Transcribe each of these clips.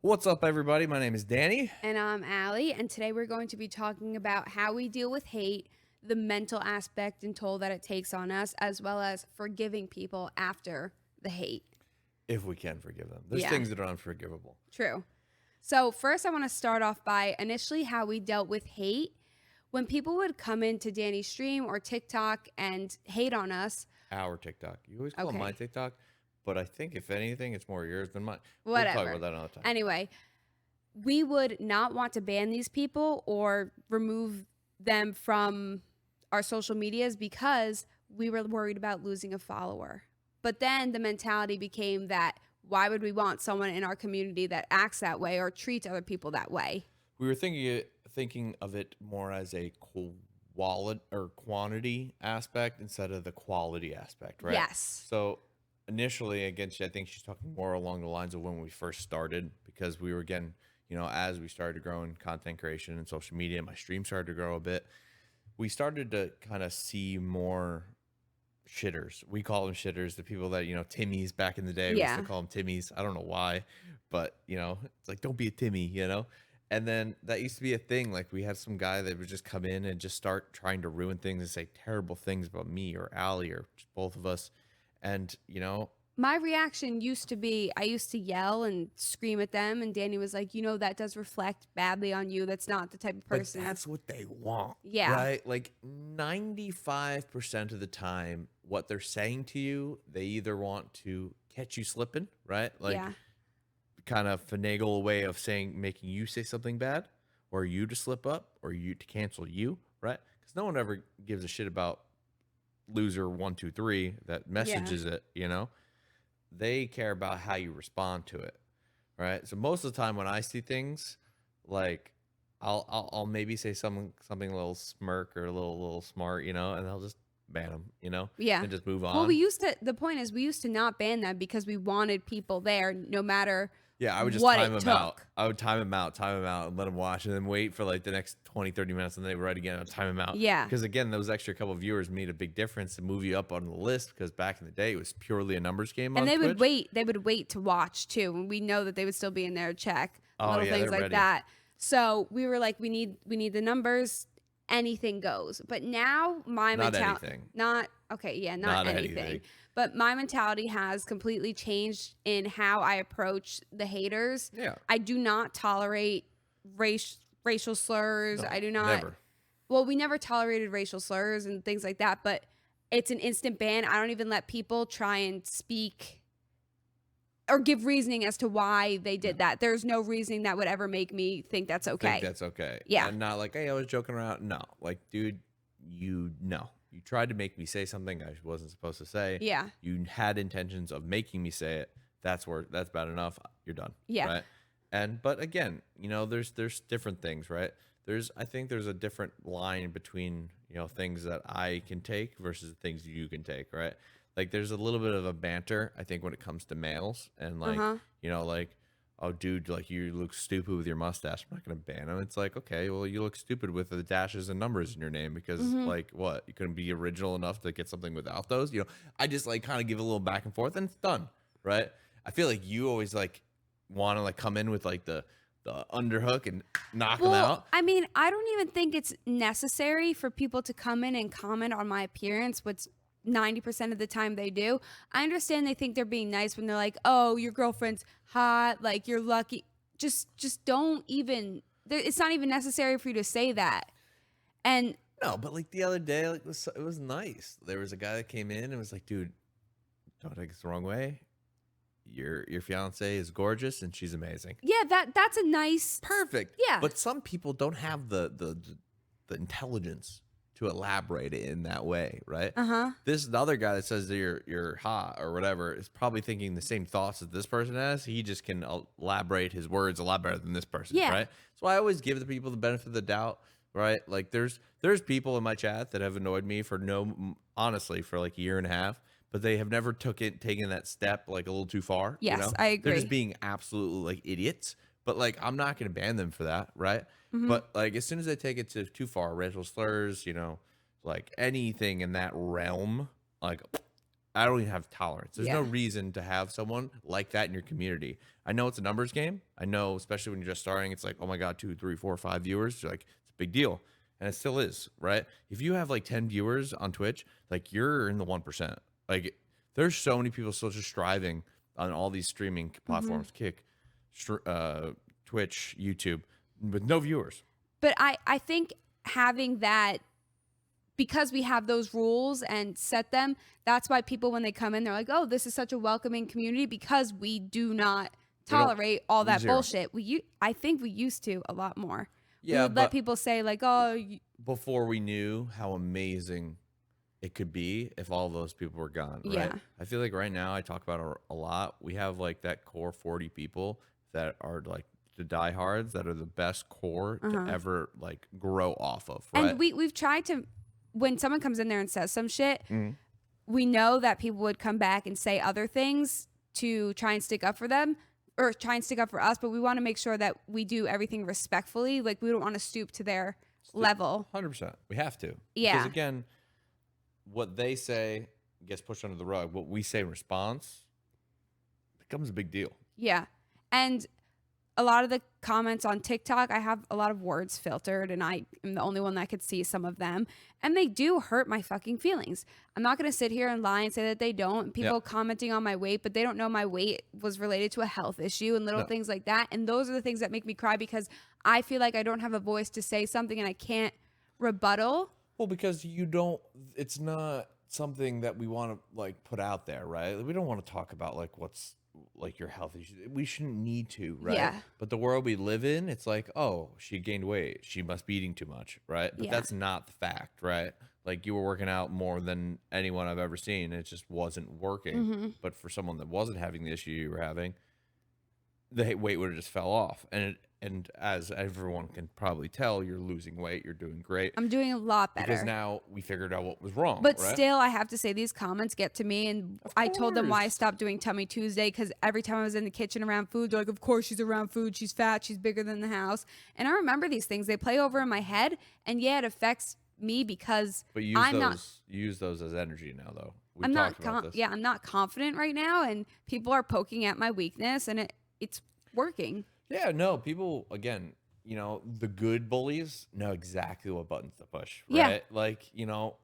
What's up, everybody? My name is Danny. And I'm Aly, and today we're going to be talking about how we deal with hate, the mental aspect and toll that it takes on us, as well as forgiving people after the hate. If we can forgive them. There's Yeah. things that are unforgivable. True. So, first, I want to start off by initially how we dealt with hate. When people would come into Danny's stream or TikTok and hate on us, Our TikTok. You always call it my Okay. TikTok, but I think if anything, it's more yours than mine. We'll whatever. talk about that another time. Anyway, we would not want to ban these people or remove them from our social medias because we were worried about losing a follower. But then the mentality became that why would we want someone in our community that acts that way or treats other people that way? We were thinking of it more as a quality or quantity aspect instead of the quality aspect, right? Yes. So initially, again, I think she's talking more along the lines of when we first started, because we were, again, as we started to grow in content creation and social media, my stream started to grow a bit. We started to kind of see more shitters. We call them shitters, the people that, Timmies back in the day. We used to Yeah. call them Timmies. I don't know why, but, it's like, don't be a Timmy. And then that used to be a thing. Like, we had some guy that would just come in and just start trying to ruin things and say terrible things about me or Aly or just both of us. And, My reaction used to be I used to yell and scream at them, and Danny was like, that does reflect badly on you. That's not the type of but person. that's what they want. Yeah. Right? Like 95% of the time, what they're saying to you, they either want to catch you slipping, right? Like, Yeah. kind of finagle a way of making you say something bad, or you to slip up, or you to cancel you, right? Because no one ever gives a shit about loser 123 that messages it. They care about how you respond to it, right? So most of the time when I see things, like I'll maybe say something a little smirk or a little smart, and I'll just ban them, Yeah. and just move Well, on. the point is, we used to not ban them because we wanted people there no matter Yeah, I would just what time it them out. took. I would time them out, and let them watch, and then wait for like the next 20, 30 minutes, and then they write again. I'd time them out. Yeah. Because again, those extra couple of viewers made a big difference to move you up on the list, because back in the day, it was purely a numbers game on And Twitch. they would wait to watch too. And we know that they would still be in there to check Oh, little yeah, things they're like ready. that. So we were like, we need the numbers. Anything goes. But now my Not mentality, anything. not okay, yeah, not Not anything. anything. But my mentality has completely changed in how I approach the haters. Yeah. I do not tolerate racial slurs. No, I do not. never. Well, we never tolerated racial slurs and things like that, but it's an instant ban. I don't even let people try and speak or give reasoning as to why they did that. There's no reasoning that would ever make me think that's okay. Think that's okay. Yeah. And not like, hey, I was joking around. No. Like, dude, you tried to make me say something I wasn't supposed to say. Yeah. You had intentions of making me say it. That's bad enough. You're done. Yeah. Right. But again, there's different things, right? I think there's a different line between, things that I can take versus things you can take, right? Like, there's a little bit of a banter, I think, when it comes to males, and like, like, oh, dude, like, you look stupid with your mustache. I'm not gonna ban him. It's like, okay, well, you look stupid with the dashes and numbers in your name because, like, what? You couldn't be original enough to get something without those. I just like kind of give a little back and forth, and it's done, right? I feel like you always like want to like come in with like the underhook and knock them out. I mean, I don't even think it's necessary for people to come in and comment on my appearance, which 90% of the time they do. I understand they think they're being nice when they're like, oh, your girlfriend's hot, like you're lucky. Just don't even, it's not even necessary for you to say that. And No, but like the other day, like it was nice. There was a guy that came in and was like, dude, don't take this the wrong way. Your fiance is gorgeous and she's amazing. yeah, that's a nice, Perfect. Yeah. But some people don't have the intelligence to elaborate it in that way, right? This other guy that says that you're hot or whatever is probably thinking the same thoughts that this person has. He just can elaborate his words a lot better than this person, Yeah. right? So I always give the people the benefit of the doubt, right? Like there's people in my chat that have annoyed me honestly for like a year and a half, but they have never taken that step like a little too far. Yes, I They're agree. just being absolutely like idiots. But like I'm not gonna ban them for that, right? Mm-hmm. But like as soon as they take it too far, racial slurs, like anything in that realm, like I don't even have tolerance. There's no Yeah. reason to have someone like that in your community. I know it's a numbers game. I know, especially when you're just starting, it's like, oh my God, 2, 3, 4, 5 viewers. You're like, it's a big deal. And it still is, right? If you have like 10 viewers on Twitch, like you're in the 1%. Like there's so many people still just striving on all these streaming Mhm. platforms, Twitch, YouTube, with no viewers. But I think having that, because we have those rules and set them, that's why people, when they come in, they're like, oh, this is such a welcoming community, because we do not We don't tolerate all that zero. bullshit. I think we used to a lot more. We Yeah, would let but people say like, oh, before we knew how amazing it could be if all those people were gone, right? yeah. I feel like right now I talk about it a lot. We have like that core 40 people that are like the diehards that are the best core to Uh-huh. ever like grow off of, right? And we've tried to, when someone comes in there and says some shit, Mhm. we know that people would come back and say other things to try and stick up for them, or try and stick up for us, but we want to make sure that we do everything respectfully. Like, we don't want to stoop to their level. 100%. We have to. Because Yeah. again, what they say gets pushed under the rug. What we say in response becomes a big deal. Yeah. And a lot of the comments on TikTok, I have a lot of words filtered, and I am the only one that could see some of them. And they do hurt my fucking feelings. I'm not going to sit here and lie and say that they don't. People commenting on my weight, but they don't know my weight was related to a health issue and little No. things like that. And those are the things that make me cry, because I feel like I don't have a voice to say something and I can't rebuttal. Well, because you don't, it's not something that we want to like put out there, right? We don't want to talk about like what's like your health issues. We shouldn't need to, right? Yeah. But the world we live in, it's like, oh, she gained weight. She must be eating too much, right? But Yeah. that's not the fact, right? Like you were working out more than anyone I've ever seen. It just wasn't working. Mm-hmm. But for someone that wasn't having the issue you were having, the weight would have just fell off. And as everyone can probably tell, you're losing weight. You're doing great. I'm doing a lot better. Because now we figured out what was wrong. But right? still, I have to say, these comments get to me. And I told them why I course. stopped doing Tummy Tuesday, because every time I was in the kitchen around food, they're like, of course she's around food. She's fat. She's bigger than the house. And I remember these things. They play over in my head. And yeah, it affects me, because But I'm not. use those as energy now, though. We I'm not. talked about this. Yeah, I'm not confident right now, and people are poking at my weakness, and it's working. Yeah, no, people again, the good bullies know exactly what buttons to push, Yeah. right? Like,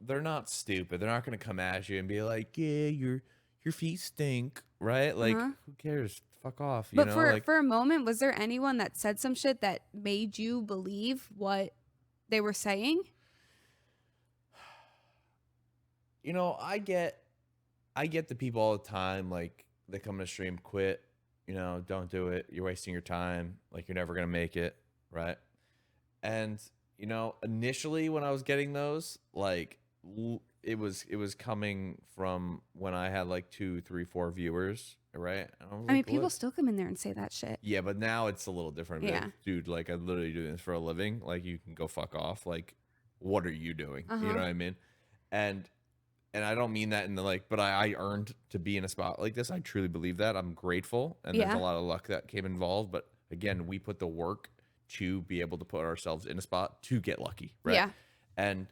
they're not stupid. They're not going to come at you and be like, "Yeah, your feet stink," right? Like, Uh-huh. who cares? Fuck off, But for like for a moment, was there anyone that said some shit that made you believe what they were saying? I get the people all the time, like they come to stream, quit, don't do it. You're wasting your time. Like you're never gonna make it, right? And initially when I was getting those, like it was coming from when I had like 2, 3, 4 viewers, right? And I was I mean, like, people "Look." still come in there and say that shit. Yeah, but now it's a little different. Like, Yeah. dude, like I literally do this for a living. Like you can go fuck off. Like, what are you doing? You know Uh-huh. what I mean? And I don't mean that in the like, but I earned to be in a spot like this. I truly believe that. I'm grateful, and there's Yeah. a lot of luck that came involved. But again, we put the work to be able to put ourselves in a spot to get lucky, right? Yeah. And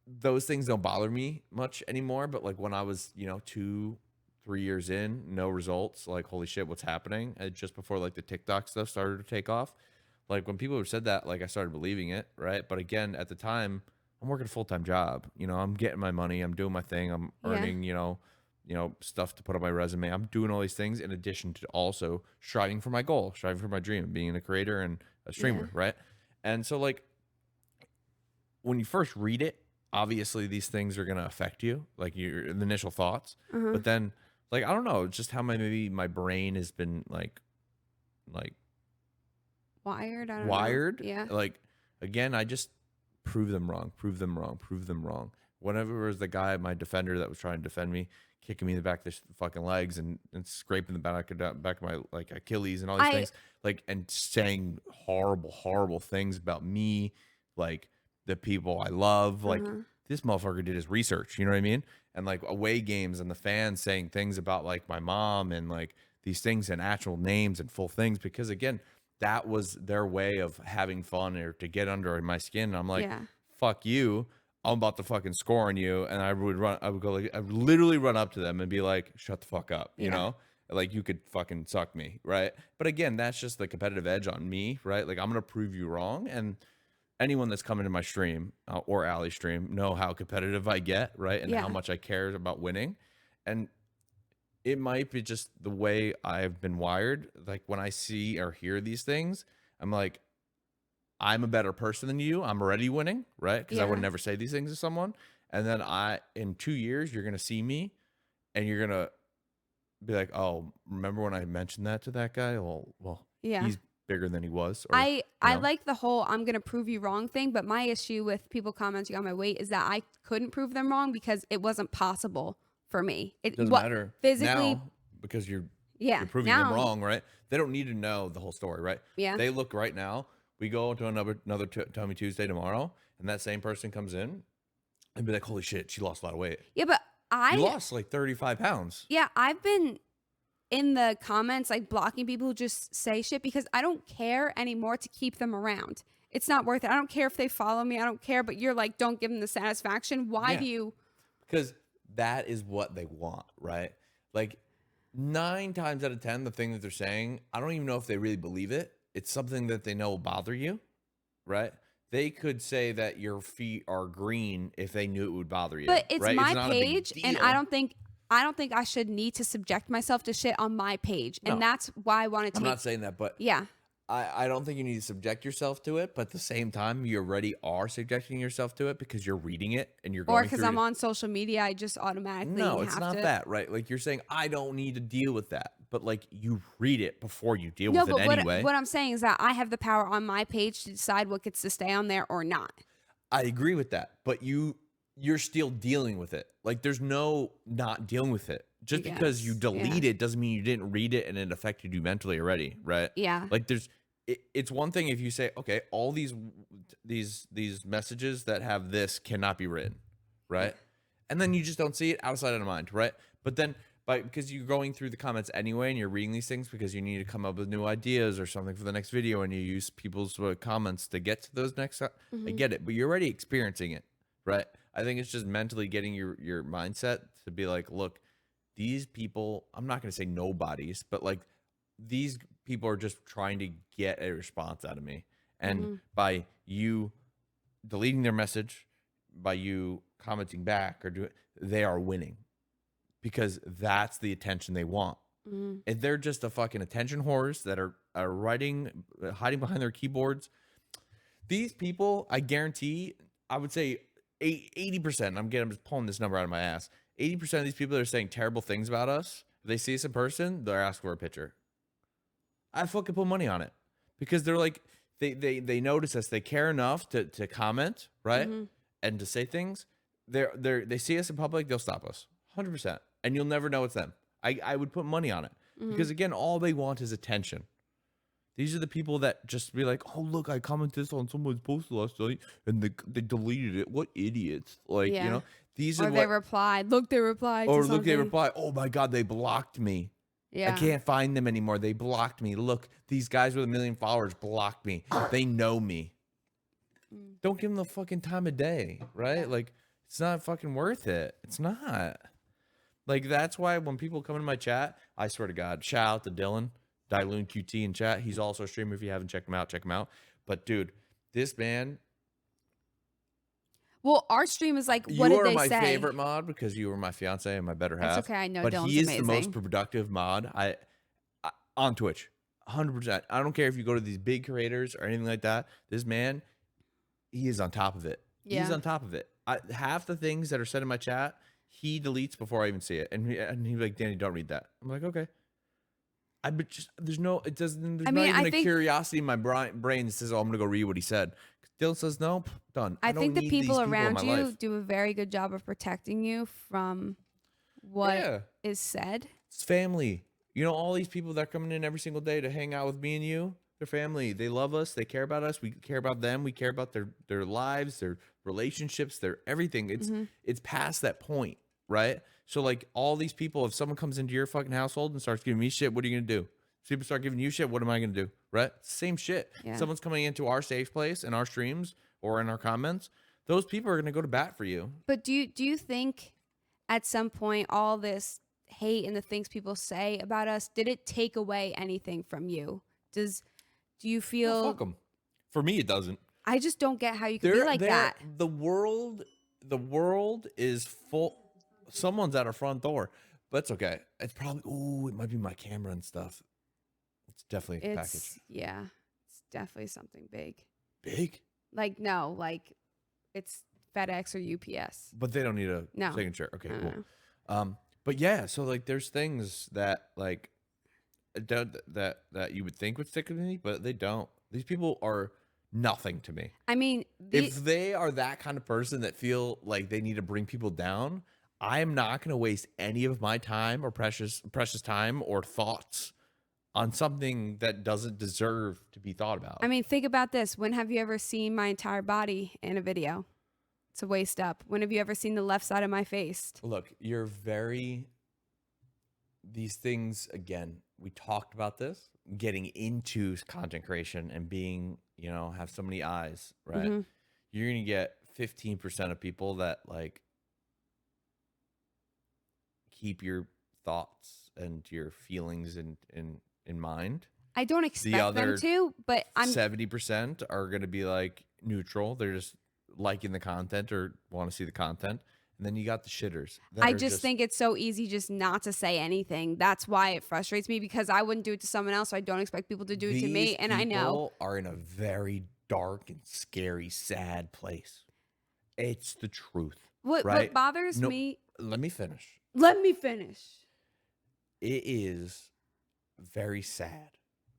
those things don't bother me much anymore. But like when I was 2, 3 years in, no results, like holy shit, what's happening? And just before like the TikTok stuff started to take off, like when people said that, like I started believing it, right? But again, at the time, I'm working a full-time job. I'm getting my money. I'm doing my thing. I'm Yeah. earning, stuff to put on my resume. I'm doing all these things in addition to also striving for my goal, striving for my dream, being a creator and a streamer, right? And so like when you first read it, obviously these things are going to affect you, like your the initial thoughts. Uh-huh. But then like I don't know, just how maybe my brain has been like Wired. I don't wired. know. Yeah. Like again, I just prove them wrong, prove them wrong, prove them wrong. Whenever it was the guy, my defender that was trying to defend me, kicking me in the back of the fucking legs and scraping the back of my like Achilles and all these things, like and saying horrible, horrible things about me, like the people I love, like Uh-huh. this motherfucker did his research, you know what I mean? And like away games and the fans saying things about like my mom and like these things and actual names and full things, because again, that was their way of having fun or to get under my skin. And I'm like, Yeah. fuck you. I'm about to fucking score on you, and I would go like, I would literally run up to them and be like, shut the fuck up, you Yeah. know? Like, you could fucking suck me, right? But again, that's just the competitive edge on me, right? Like, I'm gonna prove you wrong, and anyone that's coming to my stream or Aly stream know how competitive I get, right? And how Yeah. much I care about winning. And it might be just the way I've been wired. Like, when I see or hear these things, I'm like, I'm a better person than you. I'm already winning, right? Because I would Yeah. never say these things to someone. And then in 2 years, you're gonna see me, and you're gonna be like, "Oh, remember when I mentioned that to that guy? Well, Yeah. he's bigger than he was." Or, I like the whole I'm gonna prove you wrong thing, but my issue with people commenting on my weight is that I couldn't prove them wrong because it wasn't possible for me. It doesn't what matter physically, now because yeah. you're proving them Now, wrong, right? They don't need to know the whole story, right? yeah. They look right now. We go to another Tell Me Tuesday tomorrow, and that same person comes in and be like, "Holy shit, she lost a lot of weight. Yeah, but You I lost like 35 pounds." yeah, I've been in the comments like blocking people who just say shit because I don't care anymore to keep them around. It's not worth it. I don't care if they follow me. I don't care, but you're like, don't give them the satisfaction. Why Yeah. do you? Because that is what they want, right? Like 9 times out of 10, the thing that they're saying, I don't even know if they really believe it. It's something that they know will bother you, right? They could say that your feet are green if they knew it would bother you, But it's right? It's my not a big page, and I deal. don't think I should need to subject myself to shit on my page, and No, that's why I want to I'm take. not saying that, but Yeah, I don't think you need to subject yourself to it. But at the same time, you already are subjecting yourself to it because you're reading it and you're or going because through I'm it. on social media, I just automatically No, it's have not to. that, right? Like, you're saying, I don't need to deal with that. But like, you read it before you deal No, with it but anyway. what I'm saying is that I have the power on my page to decide what gets to stay on there or not. I agree with that, but you're still dealing with it. Like, there's no not dealing with it. I Just because you guess. Yeah. delete it doesn't mean you didn't read it and it affected you mentally already, right? Yeah. Like, it's one thing if you say, okay, all these messages that have this cannot be written, right? And then you just don't see it, outside of the mind, right? But then because you're going through the comments anyway and you're reading these things because you need to come up with new ideas or something for the next video, and you use people's comments to get to those next. I get it, but you're already experiencing it, right? I think it's just mentally getting your mindset to be like, look, these people, I'm not going to say nobodies, but like, these people are just trying to get a response out of me. And by you deleting their message, by you commenting back they are winning, because that's the attention they want. If they're just a fucking attention whores that are hiding behind their keyboards, these people, I guarantee, I would say 80%, I'm just pulling this number out of my ass, 80% of these people that are saying terrible things about us, if they see us in person, they're asking for a picture. I fucking put money on it, because they're like, they notice us, they care enough to comment, right? And to say things. They see us in public, they'll stop us 100%, and you'll never know it's them. I would put money on it, because again, all they want is attention. These are the people that just be like, oh, look, I commented this on someone's post last night and they deleted it. What idiots. Like, Yeah. these Or are they replied. Look, they replied to or something. look, they reply, oh my God, they blocked me. Yeah. I can't find them anymore. They blocked me. Look, these guys with 1 million followers blocked me. They know me. Don't give them the fucking time of day, right? Like, it's not fucking worth it. It's not. Like, that's why when people come in my chat, I swear to God, shout out to Dylan, Dyloon QT in chat. He's also a streamer. If you haven't checked him out, check him out. But dude, this man, Well, our stream is like, what you did are they my say? favorite mod because you were my fiance and my better half. That's okay. I know but Dylan's he is amazing. the most productive mod on Twitch. 100%. I don't care if you go to these big creators or anything like that. This man, he is on top of it. Yeah. He's on top of it. Half the things that are said in my chat, he deletes before I even see it. And he's like, Danny, don't read that. I'm like, okay. There's not even a curiosity in my brain that says, oh, I'm going to go read what he said. Dylan says, no, done. I think the people around in my you life. do a very good job of protecting you from what is said. It's family. All these people that are coming in every single day to hang out with me and you, they're family. They love us. They care about us. We care about them. We care about their lives, their relationships, their everything. It's past that point, right? So like, all these people, if someone comes into your fucking household and starts giving me shit, what are you going to do? If people start giving you shit, what am I going to do? Right? Same shit. Yeah. Someone's coming into our safe place in our streams or in our comments. those people are going to go to bat for you. But do you think at some point all this hate and the things people say about us, did it take away anything from you? Do you No, feel fuck them. For me, it doesn't. I just don't get how you can be like that. The world is full. Someone's at our front door, but it's okay. It's probably, it might be my camera and stuff. It's definitely a package. Yeah, it's definitely something big. Big? Like, no, like it's FedEx or UPS. But they don't need a No. signature. Okay, No. cool. But yeah, so like there's things that like that you would think would stick with me, but they don't. These people are nothing to me. I mean, If they are that kind of person that feel like they need to bring people down, I am not going to waste any of my time or precious time or thoughts on something that doesn't deserve to be thought about. I mean, think about this. When have you ever seen my entire body in a video? It's a waist up. When have you ever seen the left side of my face? Look, these things, again, we talked about this, getting into content creation and being, have so many eyes, right? Mm-hmm. You're going to get 15% of people that like keep your thoughts and your feelings in mind. I don't expect them to, but 70% are going to be like neutral. They're just liking the content or want to see the content. And then you got the shitters. I just think it's so easy just not to say anything. That's why it frustrates me, because I wouldn't do it to someone else, so I don't expect people to do it to me. And I know are in a very dark and scary, sad place. It's the truth. What bothers me. Let me finish. Let me finish. It is very sad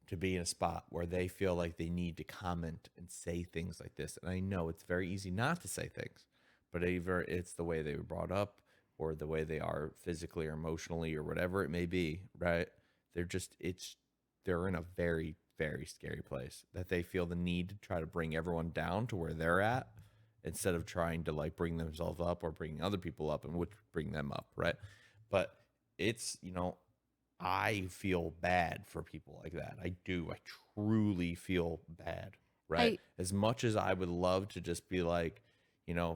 to be in a spot where they feel like they need to comment and say things like this. And I know it's very easy not to say things, but either it's the way they were brought up or the way they are physically or emotionally or whatever it may be, right? They're in a very, very scary place that they feel the need to try to bring everyone down to where they're at instead of trying to like bring themselves up or bring other people up and which bring them up, right? But it's, I feel bad for people like that. I do. I truly feel bad, right? As much as I would love to just be like,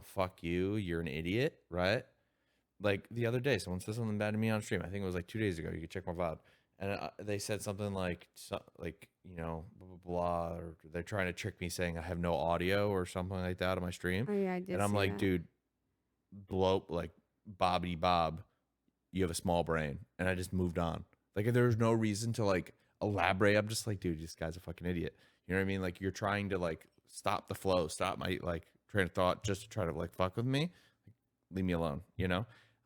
fuck you, you're an idiot, right? Like the other day, someone said something bad to me on stream. I think it was like 2 days ago. You could check my VOD. And they said something like, blah, blah, blah, or they're trying to trick me saying I have no audio or something like that on my stream. Oh, yeah, I did. And I'm like, that. Dude, like Bobbity Bob, you have a small brain. And I just moved on. Like, there's no reason to like elaborate. I'm just like, dude, this guy's a fucking idiot. You know what I mean? Like, you're trying to like stop the flow, stop my like train of thought just to try to like fuck with me. Leave me alone.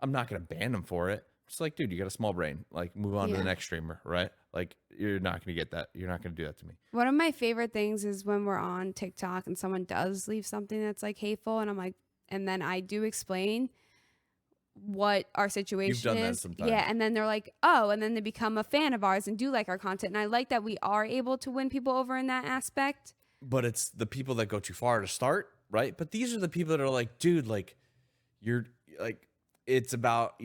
I'm not going to ban him for it. Just like, dude, you got a small brain. Like, move on to the next streamer, right? Like, you're not going to get that. You're not going to do that to me. One of my favorite things is when we're on TikTok and someone does leave something that's like hateful, and I'm like, and then I do explain what our situation You've done is. that sometimes. Yeah, and then they're like, oh, and then they become a fan of ours and do like our content. And I like that we are able to win people over in that aspect. But it's the people that go too far to start, right? But these are the people that are like, dude, like, you're like, it's about,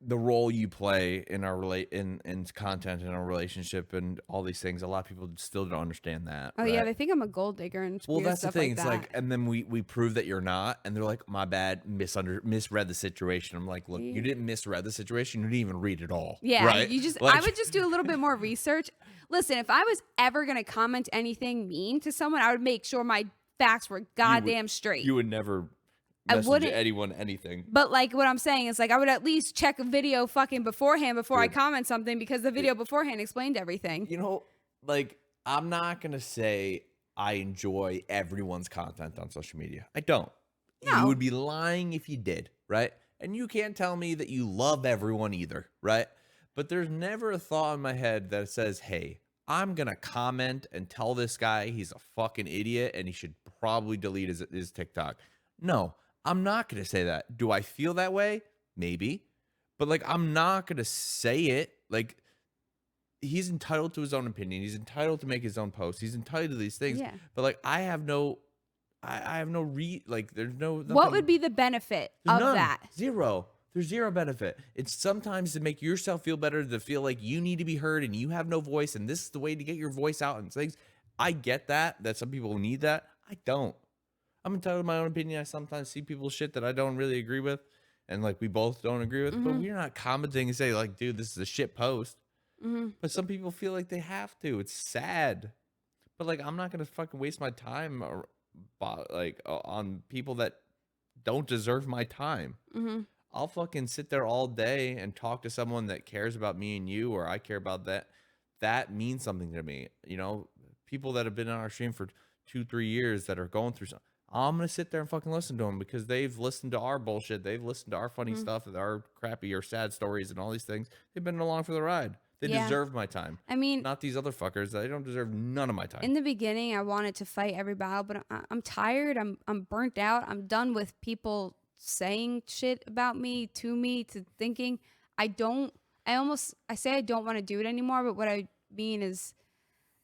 the role you play in our in content in our relationship and all these things. A lot of people still don't understand that. Oh, right? yeah, they think I'm a gold digger and weird that's the stuff thing. like It's that. like, and then we prove that you're not, and they're like, my bad, misread the situation. I'm like, look, you didn't misread the situation. You didn't even read it all. Yeah, right? you just Like, I would just do a little bit more research. Listen, if I was ever gonna comment anything mean to someone, I would make sure my facts were goddamn straight. You would never I message wouldn't- anyone anything. But like what I'm saying is like I would at least check a video fucking beforehand before I comment something, because the video beforehand explained everything. Like, I'm not gonna say I enjoy everyone's content on social media. I don't. No. You would be lying if you did, right? And you can't tell me that you love everyone either, right? But there's never a thought in my head that says, hey, I'm gonna comment and tell this guy he's a fucking idiot and he should probably delete his TikTok. No, I'm not going to say that. Do I feel that way? Maybe. But like, I'm not going to say it. Like, he's entitled to his own opinion. He's entitled to make his own posts. He's entitled to these things. Yeah. But like, I have no like, there's no. What would be the benefit of none. that? Zero. There's zero benefit. It's sometimes to make yourself feel better, to feel like you need to be heard and you have no voice, and this is the way to get your voice out and things. I get that some people need that. I don't. I'm entitled to my own opinion. I sometimes see people's shit that I don't really agree with, and like we both don't agree with. But Mhm. we're not commenting and say like, dude, this is a shit post. Mhm. But some people feel like they have to. It's sad. But like, I'm not gonna fucking waste my time on people that don't deserve my time. Mhm. I'll fucking sit there all day and talk to someone that cares about me and you, or I care about that. That means something to me. You know, people that have been on our stream for 2, 3 years that are going through something. I'm gonna sit there and fucking listen to them because they've listened to our bullshit. They've listened to our funny Mhm. stuff and our crappy or sad stories and all these things. They've been along for the ride. They Yeah. deserve my time, I mean, not these other fuckers. They don't deserve none of my time. in the beginning, I wanted to fight every battle, but I'm tired. I'm burnt out. I'm done with people saying shit about me, to me, to thinking. I don't. I say I don't want to do it anymore, but what I mean is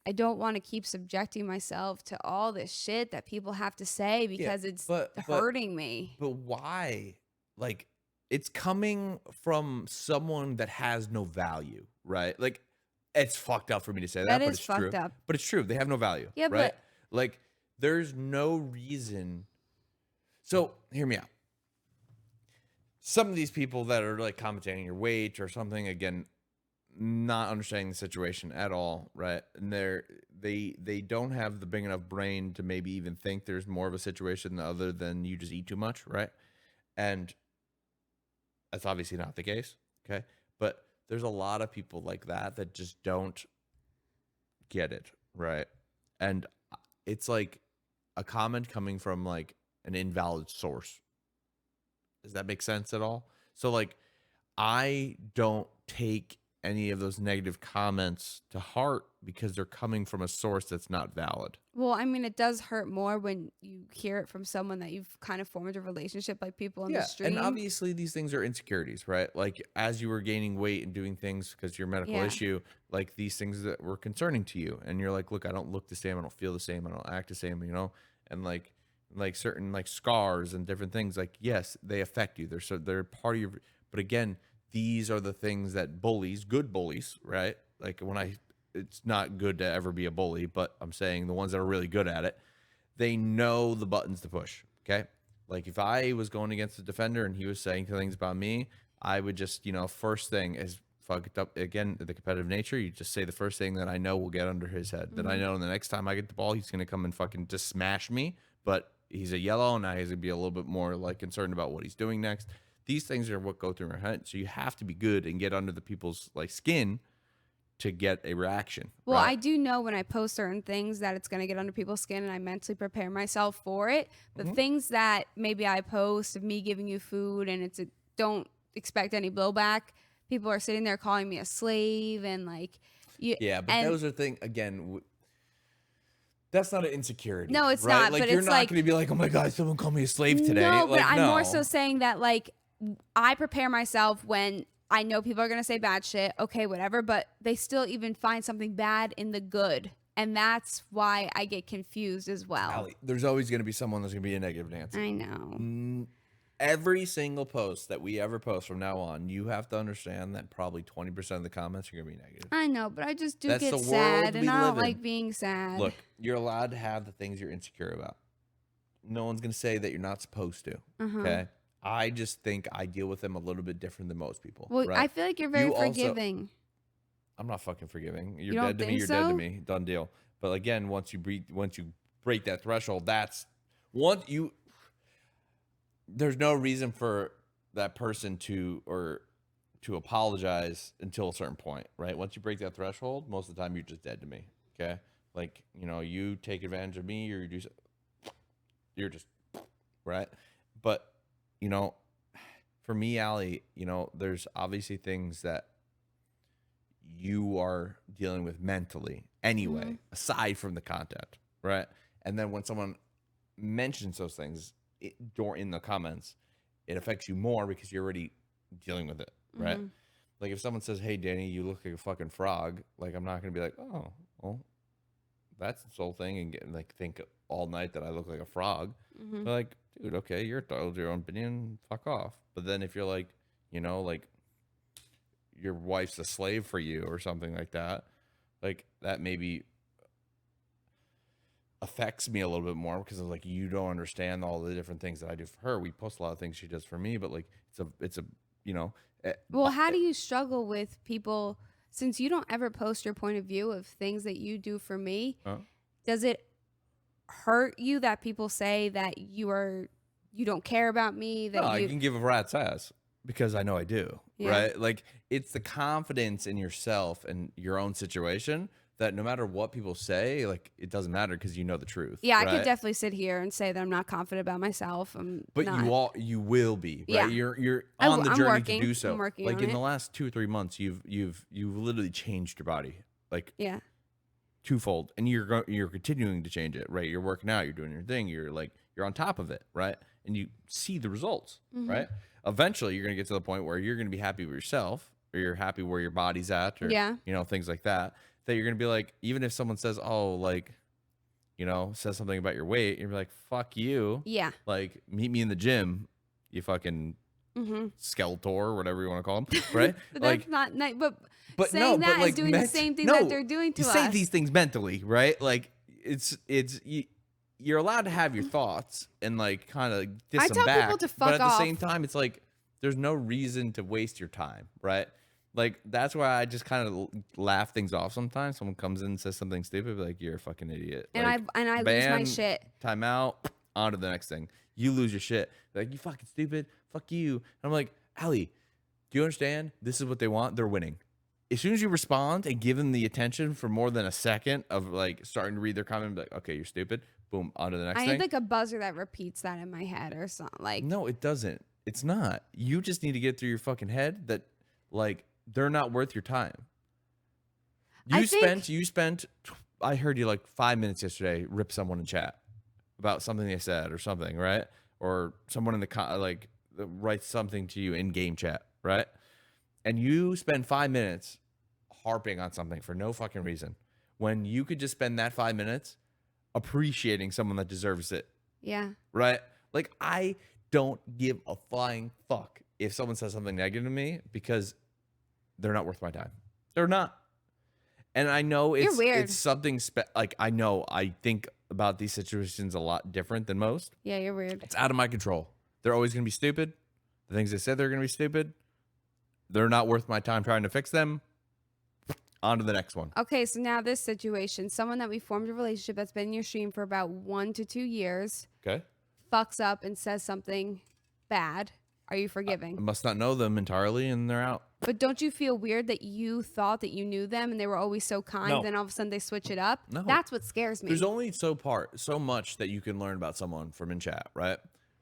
I don't want to keep subjecting myself to all this shit that people have to say Yeah, because it's but hurting me. But why? Like, it's coming from someone that has no value, right? Like, it's fucked up for me to say That that, but is it's fucked true. up. But it's true. They have no value, Yeah, right? but Like, there's no reason. So, hear me out. Some of these people that are like commenting your weight or something, again, not understanding the situation at all, right? And they don't have the big enough brain to maybe even think there's more of a situation other than you just eat too much, right? And that's obviously not the case. Okay. But there's a lot of people like that that just don't get it. Right. And it's like a comment coming from like an invalid source. Does that make sense at all? So, like, I don't take any of those negative comments to heart because they're coming from a source that's not valid. well, I mean, it does hurt more when you hear it from someone that you've kind of formed a relationship, like people on the Yeah, and stream. obviously these things are insecurities, right? Like as you were gaining weight and doing things because your medical Yeah. issue, like these things that were concerning to you, and you're like, look, I don't look the same, I don't feel the same, I don't act the same, you know, and like certain like scars and different things, like yes, they affect you. They're part of your. But again, these are the things that bullies, good bullies, right? Like it's not good to ever be a bully, but I'm saying the ones that are really good at it, they know the buttons to push. Okay. Like if I was going against a defender and he was saying things about me, I would just, first thing is fuck it up again, the competitive nature. You just say the first thing that I know will get under his head. That I Mhm. know the next time I get the ball, he's going to come and fucking just smash me. But he's a yellow, and now he's going to be a little bit more like concerned about what he's doing next. These things are what go through my head. So you have to be good and get under the people's like skin to get a reaction, Well, right? I do know when I post certain things that it's going to get under people's skin and I mentally prepare myself for it. But Mhm. things that maybe I post of me giving you food and don't expect any blowback, people are sitting there calling me a slave and like you Yeah, but and those are things again. That's not an insecurity, no, it's right? not, Like but you're it's not like going to be like, "Oh my god, someone called me a slave today." no, but Like I'm more so no. saying that like I prepare myself when I know people are going to say bad shit. Okay, whatever, but they still even find something bad in the good. And that's why I get confused as well. Aly, there's always going to be someone that's going to be a negative Nancy. I know. Every single post that we ever post from now on, you have to understand that probably 20% of the comments are going to be negative. I know, but I just do That's get the sad world and we I don't live in. like being sad. Look, you're allowed to have the things you're insecure about. No one's going to say that you're not supposed to. Uh-huh. Okay? I just think I deal with them a little bit different than most people, Well, right? I feel like you're very You also forgiving. I'm not fucking forgiving. You're You don't dead to me. think You're dead to so? me. Done deal. But again, once you break that threshold, that's once you. There's no reason for that person to apologize until a certain point, right? Once you break that threshold, most of the time you're just dead to me. Okay, like you take advantage of me, or you're just right. But for me, Aly, there's obviously things that you are dealing with mentally anyway, Mm-hmm. aside from the content, right? And then when someone mentions those things in the comments, it affects you more because you're already dealing with it, right? Mm-hmm. Like if someone says, "Hey, Danny, you look like a fucking frog," like I'm not gonna be like, "Oh, well, that's the whole thing," and like think all night that I look like a frog. Mm-hmm. But like, dude, okay, you're entitled to your own opinion. Fuck off. But then if you're like, like your wife's a slave for you or something like that, like that maybe affects me a little bit more because like you don't understand all the different things that I do for her. We post a lot of things she does for me, but like it's a you know Well, how do you struggle with people since you don't ever post your point of view of things that you do for me? Does it hurt you that people say that you don't care about me, that no, I you can give a rat's ass because I know I do, Yeah. right? Like it's the confidence in yourself and your own situation that no matter what people say, like it doesn't matter because you know the truth. Yeah, I right? could definitely sit here and say that I'm not confident about myself. I'm But not. you will be, Yeah. right? You're on the I'm journey working. to do so. I'm working Like on in it. the last 2 or 3 months, you've literally changed your body like Yeah. twofold, and you're continuing to change it, right? You're working out, you're doing your thing, you're on top of it, right? And you see the results, right? Eventually, you're gonna get to the point where you're gonna be happy with yourself, or you're happy where your body's at, or Yeah. things like that. That you're gonna be like, even if someone says, "Oh, like," says something about your weight, you're like, "Fuck you." Yeah. Like, meet me in the gym, you fucking Mm-hmm. Skeletor, whatever you want to call him, right? But that's Like, not nice. But but no, saying but that is like doing the same thing that they're doing to you us. say these things mentally, right? Like, you're allowed to have your thoughts and like kind of diss I them tell back, people to but fuck at the same off. time, it's like there's no reason to waste your time, right? Like that's why I just kind of laugh things off sometimes. Someone comes in and says something stupid, be like, "You're a fucking idiot," And like, I lose my shit. time out, on to the next thing. You lose your shit. They're like, "You fucking stupid, fuck you." And I'm like, Aly, do you understand? This is what they want. They're winning. As soon as you respond and give them the attention for more than a second of like starting to read their comment, be like, "Okay, you're stupid." Boom, on to the next I thing. need like a buzzer that repeats that in my head or something. Like, No, it doesn't. It's not. You just need to get through your fucking head that like they're not worth your time. I think You spent I heard you like 5 minutes yesterday rip someone in chat about something they said or something, right? Or someone in the writes something to you in game chat, right? And you spend 5 minutes harping on something for no fucking reason when you could just spend that 5 minutes appreciating someone that deserves it, yeah. right? Like I don't give a flying fuck if someone says something negative to me because they're not worth my time. They're not. And I know You're weird. it's something like I know I think about these situations a lot different than most. Yeah, you're weird. It's out of my control. They're always going to be stupid. The things they said they're going to be stupid. They're not worth my time trying to fix them. On to the next one. Okay, so now this situation, someone that we formed a relationship that's been in your stream for about 1 to 2 years, Okay. fucks up and says something bad. Are you forgiving? I must not know them entirely and they're out. But don't you feel weird that you thought that you knew them and they were always so kind, No. then all of a sudden they switch it up? No. That's what scares me. There's only so much that you can learn about someone from in chat, right?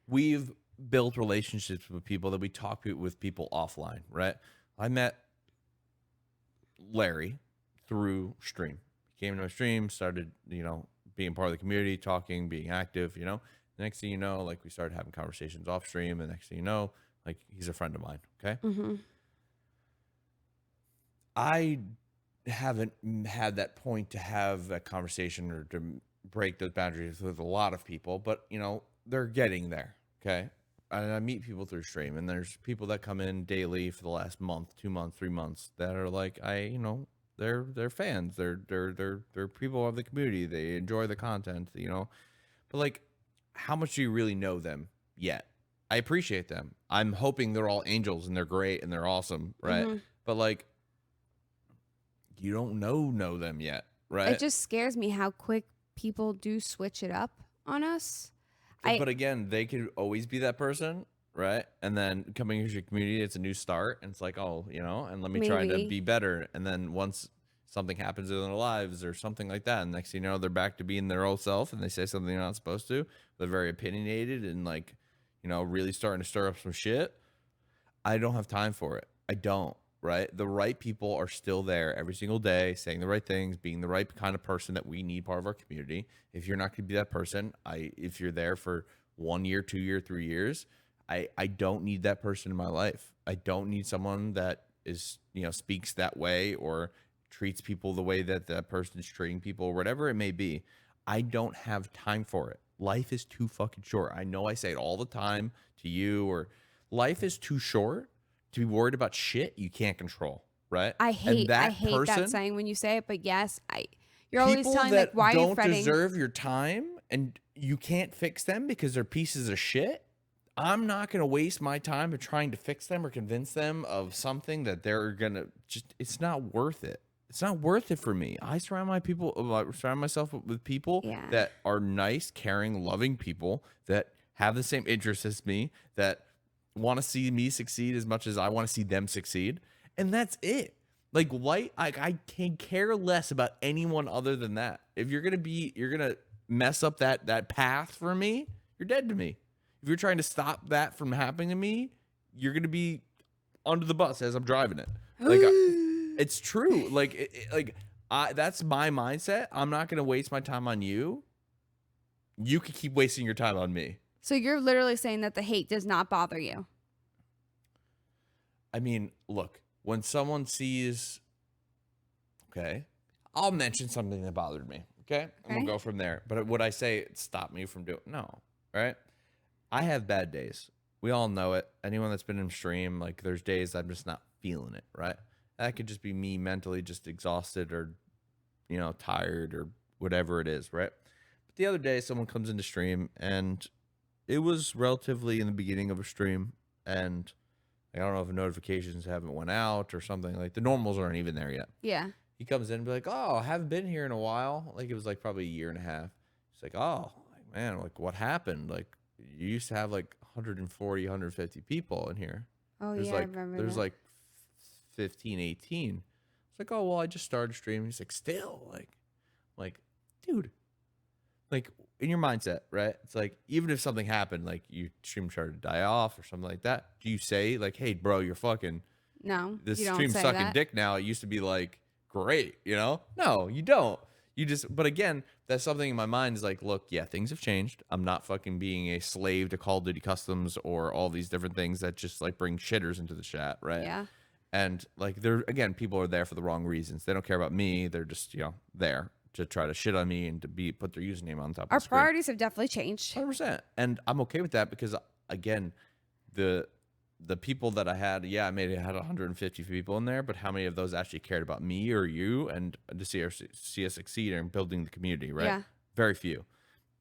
We've built relationships with people that we talk with people offline, right? I met Larry through stream. He came to my stream, started, being part of the community, talking, being active, The next thing you know, like we started having conversations off stream, and the next thing you know, like he's a friend of mine, okay? Mm-hmm. I haven't had that point to have that conversation or to break those boundaries with a lot of people, but they're getting there. Okay. And I meet people through stream, and there's people that come in daily for the last month, 2 months, 3 months that are like, they're fans. They're people of the community. They enjoy the content, but like, how much do you really know them yet? I appreciate them. I'm hoping they're all angels and they're great and they're awesome. Right. Mm-hmm. But like, you don't know them yet, right? It just scares me how quick people do switch it up on us. But again, they could always be that person, right? And then coming into your community, it's a new start, and it's like, and let me try to be better. And then once something happens in their lives or something like that, and next thing you know, they're back to being their old self, and they say something they're not supposed to. They're very opinionated and like, really starting to stir up some shit. I don't have time for it. I don't. Right? The right people are still there every single day, saying the right things, being the right kind of person that we need part of our community. If you're not going to be that person, if you're there for 1 year, 2 year, 3 years, I don't need that person in my life. I don't need someone that is, speaks that way or treats people the way that that person's treating people or whatever it may be. I don't have time for it. Life is too fucking short. I know I say it all the time to you, or life is too short to be worried about shit you can't control, right? I hate that saying when you say it, but yes, You're always People telling that why are you don't fretting? deserve your time and you can't fix them because they're pieces of shit. I'm not going to waste my time of trying to fix them or convince them of something that they're going to it's not worth it. It's not worth it for me. I surround myself with people Yeah. that are nice, caring, loving people that have the same interests as me, that want to see me succeed as much as I want to see them succeed. And that's it. Like I can care less about anyone other than that. If you're gonna mess up that path for me, you're dead to me. If you're trying to stop that from happening to me, you're gonna be under the bus as I'm driving it. Like it's true. That's my mindset. I'm not gonna waste my time on you. You can keep wasting your time on me. So you're literally saying that the hate does not bother you. I mean, look, when someone sees, okay, I'll mention something that bothered me. Okay. I'm gonna go from there. But would I say it stopped me from doing? No. Right. I have bad days. We all know it. Anyone that's been in stream, like there's days I'm just not feeling it. Right. That could just be me mentally just exhausted or, tired or whatever it is. Right. But the other day, someone comes into stream and it was relatively in the beginning of a stream and I don't know if notifications haven't went out or something. Like the normals aren't even there yet. Yeah. He comes in and be like, "Oh, I haven't been here in a while." Like it was like probably a year and a half. He's like, "Oh, like, man, like what happened? Like you used to have like 140, 150 people in here. Oh, There's yeah, like I remember there's that. like 15, 18." It's like, "Oh, well, I just started streaming." He's like, "Still like, dude, like in your mindset, right? It's like even if something happened, like your stream started to die off or something like that, do you say like, "Hey, bro, you're fucking No, this you don't stream's say sucking that. dick now. It used to be like great, No, you don't. You just, but again, that's something in my mind is like, look, yeah, things have changed. I'm not fucking being a slave to Call of Duty Customs or all these different things that just like bring shitters into the chat, right? Yeah. And like, again, people are there for the wrong reasons. They don't care about me. They're just, there to try to shit on me and to put their username on top of Our the screen. priorities have definitely changed. 100%. And I'm okay with that because again, the people that I had, yeah, I maybe had 150 people in there, but how many of those actually cared about me or you and to see us succeed in building the community, right? Yeah. Very few.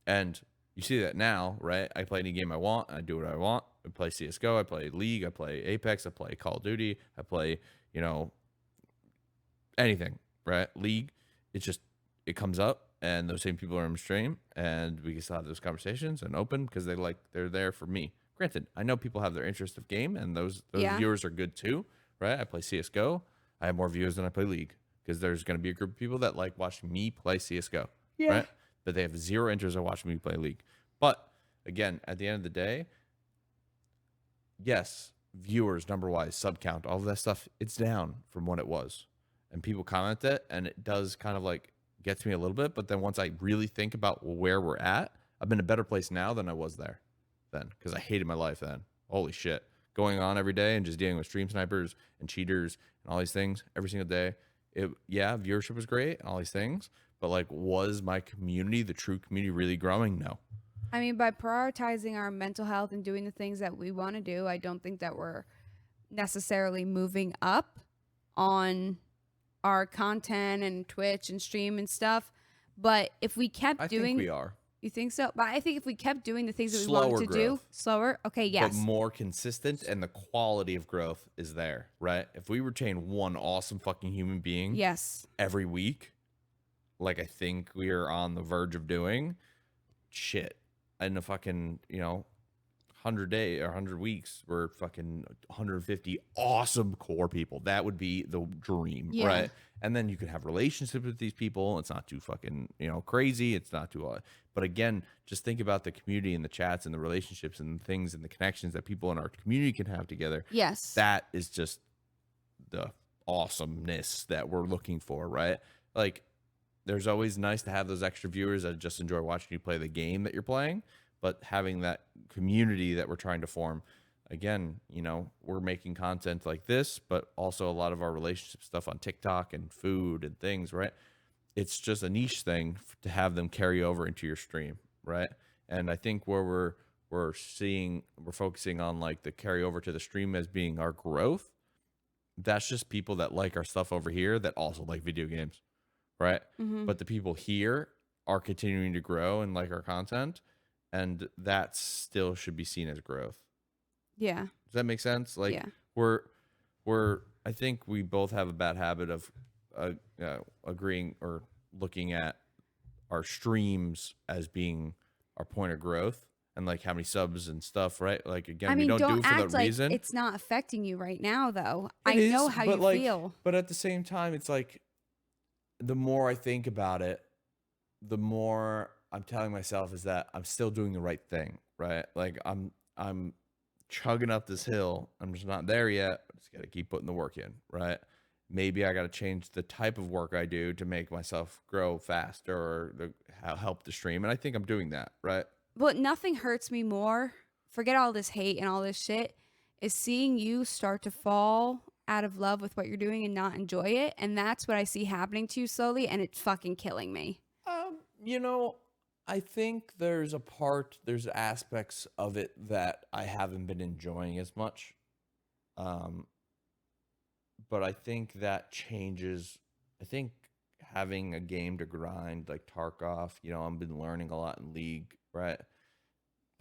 And you see that now, right? I play any game I want. I do what I want. I play CSGO. I play League. I play Apex. I play Call of Duty. I play, anything, right? League. It comes up and those same people are in stream and we can still have those conversations and open because they're there for me. Granted, I know people have their interest of game and those Yeah. viewers are good too, right? I play CSGO. I have more viewers than I play League because there's going to be a group of people that like watching me play CSGO, right? But they have zero interest in watching me play League. But again, at the end of the day, yes, viewers, number wise, sub count, all of that stuff, it's down from what it was. And people comment it and it does kind of like gets me a little bit. But then once I really think about where we're at, I'm in a better place now than I was there then because I hated my life then. Holy shit. Going on every day and just dealing with stream snipers and cheaters and all these things every single day. Viewership was great and all these things. But like, was my community, the true community, really growing? No. I mean, by prioritizing our mental health and doing the things that we want to do, I don't think that we're necessarily moving up on our content and Twitch and stream and stuff. But if we kept I doing, think we are. You think so? But I think if we kept doing the things that we Slower wanted to do, growth. slower. Okay, yes. But more consistent and the quality of growth is there, right? If we retain one awesome fucking human being Yes. every week, like I think we are on the verge of doing, shit. In a fucking, 100 day or 100 weeks, we're fucking 150 awesome core people. That would be the dream, Yeah. right? And then you can have relationships with these people. It's not too fucking, crazy. It's not too, but again, just think about the community and the chats and the relationships and the things and the connections that people in our community can have together. Yes. That is just the awesomeness that we're looking for, right? Like, there's always nice to have those extra viewers that just enjoy watching you play the game that you're playing, but having that community that we're trying to form, again, we're making content like this, but also a lot of our relationship stuff on TikTok and food and things, right? It's just a niche thing to have them carry over into your stream, right? And I think where we're focusing on like the carryover to the stream as being our growth. That's just people that like our stuff over here that also like video games, right? Mm-hmm. But the people here are continuing to grow and like our content, and that still should be seen as growth. Yeah. Does that make sense? Like Yeah. we're I think we both have a bad habit of agreeing or looking at our streams as being our point of growth and like how many subs and stuff, right? Like I again, we mean, don't do don't it for that act like reason. it's not affecting you right now, though. It I know is, how but you like, feel. but at the same time, it's like the more I think about it, the more I'm telling myself is that I'm still doing the right thing, right? Like I'm chugging up this hill. I'm just not there yet. I just got to keep putting the work in, right? Maybe I got to change the type of work I do to make myself grow faster or help the stream. And I think I'm doing that, right? But nothing hurts me more. Forget all this hate and all this shit. Is seeing you start to fall out of love with what you're doing and not enjoy it. And that's what I see happening to you slowly. And it's fucking killing me. You know, I think there's aspects of it that I haven't been enjoying as much. Um, but I think that changes. I think having a game to grind like Tarkov, I've been learning a lot in League, right?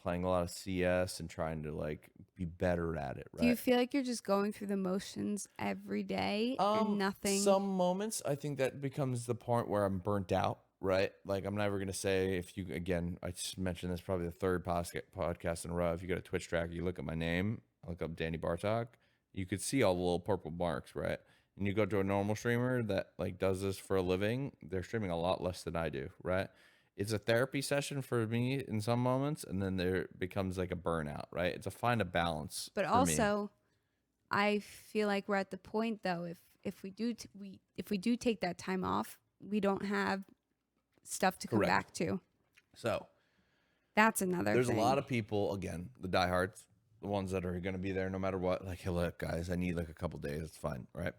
Playing a lot of CS and trying to like be better at it, Do you right? feel like you're just going through the motions every day and nothing? Some moments I think that becomes the point where I'm burnt out, right? Like I'm never gonna say if you again, I just mentioned this probably the third podcast in a row. If you go to Twitch track, you look at my name, I look up Danny Bartok, you could see all the little purple marks, right? And you go to a normal streamer that like does this for a living, they're streaming a lot less than I do, right? It's a therapy session for me in some moments, and then there becomes like a burnout, right? It's a find a balance But for me. also, I feel like we're at the point though. If we do if we do take that time off, we don't have stuff to come Correct. back to. So That's another there's thing. a lot of people, again, the diehards, the ones that are going to be there no matter what. Like, hey, look, guys, I need like a couple days. It's fine, right?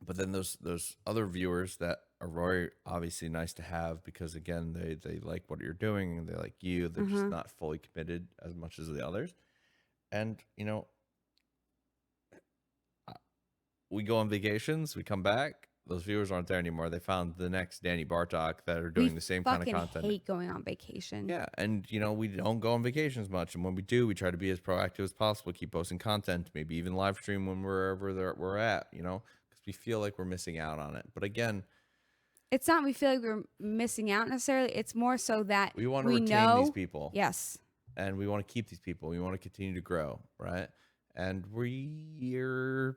But then those other viewers that are very obviously nice to have because again, they like what you're doing and they like you. They're just not fully committed as much as the others. And we go on vacations, we come back. Those viewers aren't there anymore. They found the next Danny Bartok that are doing the same kind of content. I hate going on vacation. Yeah, and we don't go on vacations much, and when we do, we try to be as proactive as possible, keep posting content, maybe even live stream when we're at, because we feel like we're missing out on it. But again, It's not we feel like we're missing out necessarily. It's more so that we want to we retain know these people, Yes. and we want to keep these people. We want to continue to grow, right? And we're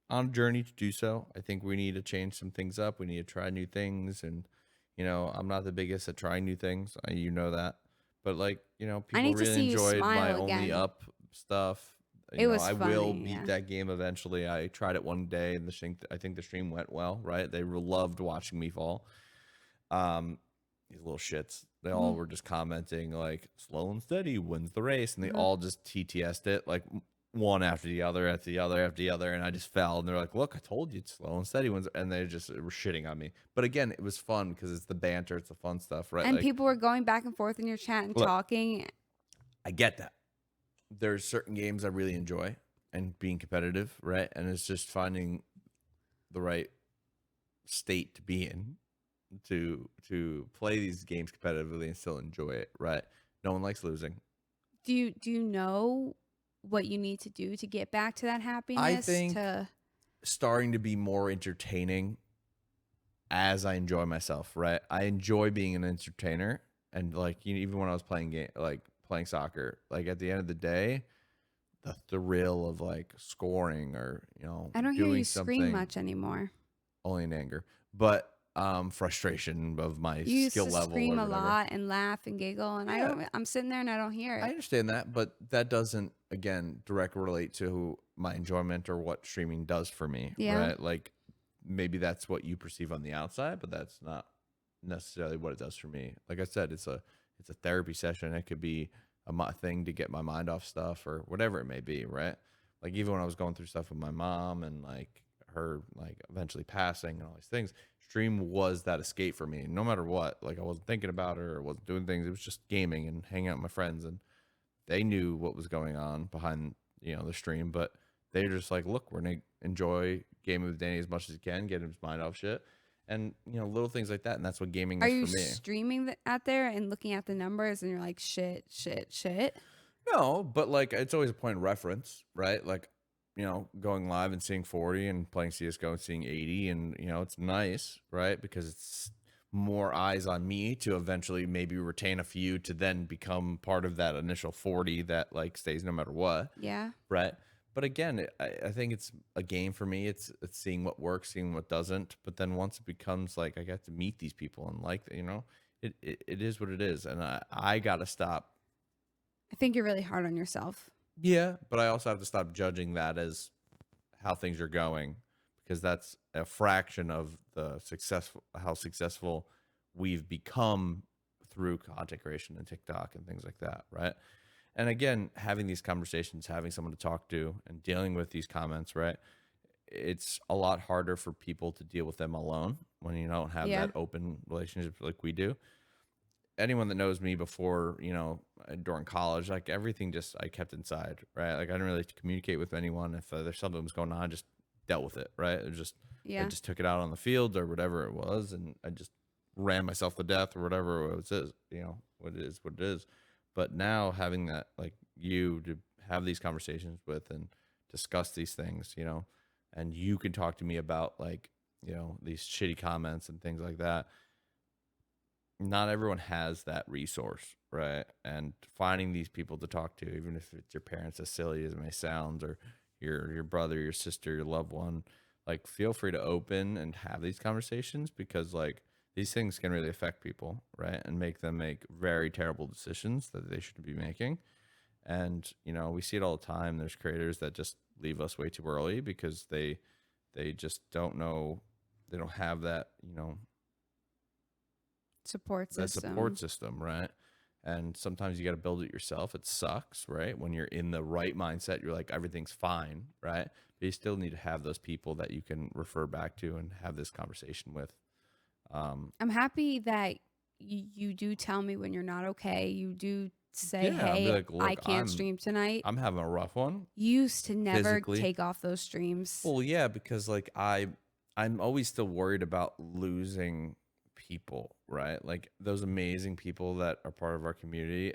on a journey to do so. I think we need to change some things up. We need to try new things, and I'm not the biggest at trying new things. You know that, but like I people need to really see you enjoyed my smile Only again. Up stuff. It was I will funny, beat yeah. that game eventually. I tried it one day, and I think the stream went well. Right? They loved watching me fall. These little shits. They all were just commenting like slow and steady wins the race, and they all just TTS'd it like one after the other, after the other, after the other, and I just fell. And they're like, "Look, I told you, it's slow and steady wins," and they just were shitting on me. But again, it was fun because it's the banter, it's the fun stuff, right? And like, people were going back and forth in your chat and Look. talking. I get that. There's certain games I really enjoy and being competitive, right? And it's just finding the right state to be in to play these games competitively and still enjoy it, right? No one likes losing. Do you know what you need to do to get back to that happiness? I think starting to be more entertaining as I enjoy myself, right? I enjoy being an entertainer, and like even when I was playing soccer, like at the end of the day, the thrill of like scoring or I don't hear doing you something scream much anymore. only in anger, but frustration of my You used skill to level scream or a whatever. lot and laugh and giggle, and Yeah. I'm sitting there and I don't hear I it. understand that, but that doesn't again direct relate to my enjoyment or what streaming does for me, Yeah. right? Like maybe that's what you perceive on the outside, but that's not necessarily what it does for me. Like I said, it's a therapy session. It could be a thing to get my mind off stuff or whatever it may be, right? Like even when I was going through stuff with my mom and like her like eventually passing and all these things, stream was that escape for me. No matter what, like I wasn't thinking about her or wasn't doing things. It was just gaming and hanging out with my friends, and they knew what was going on behind the stream, but they're just like, look, we're gonna enjoy gaming with Danny as much as he can, get his mind off shit, and little things like that. And that's what gaming Are is you for me. streaming out there and looking at the numbers and you're like, shit, shit, shit? No, but like it's always a point of reference, right? Like, going live and seeing 40 and playing CS:GO and seeing 80, and it's nice, right? Because it's more eyes on me to eventually maybe retain a few to then become part of that initial 40 that like stays no matter what, Yeah. right? But again, I think it's a game for me. It's seeing what works, seeing what doesn't. But then once it becomes like I get to meet these people and like, it is what it is, and I gotta stop. I think you're really hard on yourself. Yeah, but I also have to stop judging that as how things are going, because that's a fraction of the how successful we've become through content creation and TikTok and things like that, right? And again, having these conversations, having someone to talk to, and dealing with these comments, right? It's a lot harder for people to deal with them alone when you don't have Yeah. that open relationship like we do. Anyone that knows me before, during college, like everything just I kept inside, right? Like I didn't really communicate with anyone. If there's something that was going on, I just dealt with it, right? I Yeah. just took it out on the field or whatever it was, and I just ran myself to death or whatever it is, what it is, what it is. But now having that, like you to have these conversations with and discuss these things, and you can talk to me about like, these shitty comments and things like that. Not everyone has that resource, right? And finding these people to talk to, even if it's your parents, as silly as it may sound, or your brother, your sister, your loved one, like feel free to open and have these conversations, because like these things can really affect people, right? And make them make very terrible decisions that they shouldn't be making. And we see it all the time. There's creators that just leave us way too early because they just don't know, they don't have that, Support that support system. system, right? And sometimes you got to build it yourself. It sucks, right? When you're in the right mindset, you're like, everything's fine, right? But you still need to have those people that you can refer back to and have this conversation with. I'm happy that you do tell me when you're not okay. You do say, Yeah, I'll be hey, like, I look, can't stream tonight. I'm having a rough one You used to never physically. take off those streams. Well, yeah, because like I'm always still worried about losing people, right? Like those amazing people that are part of our community.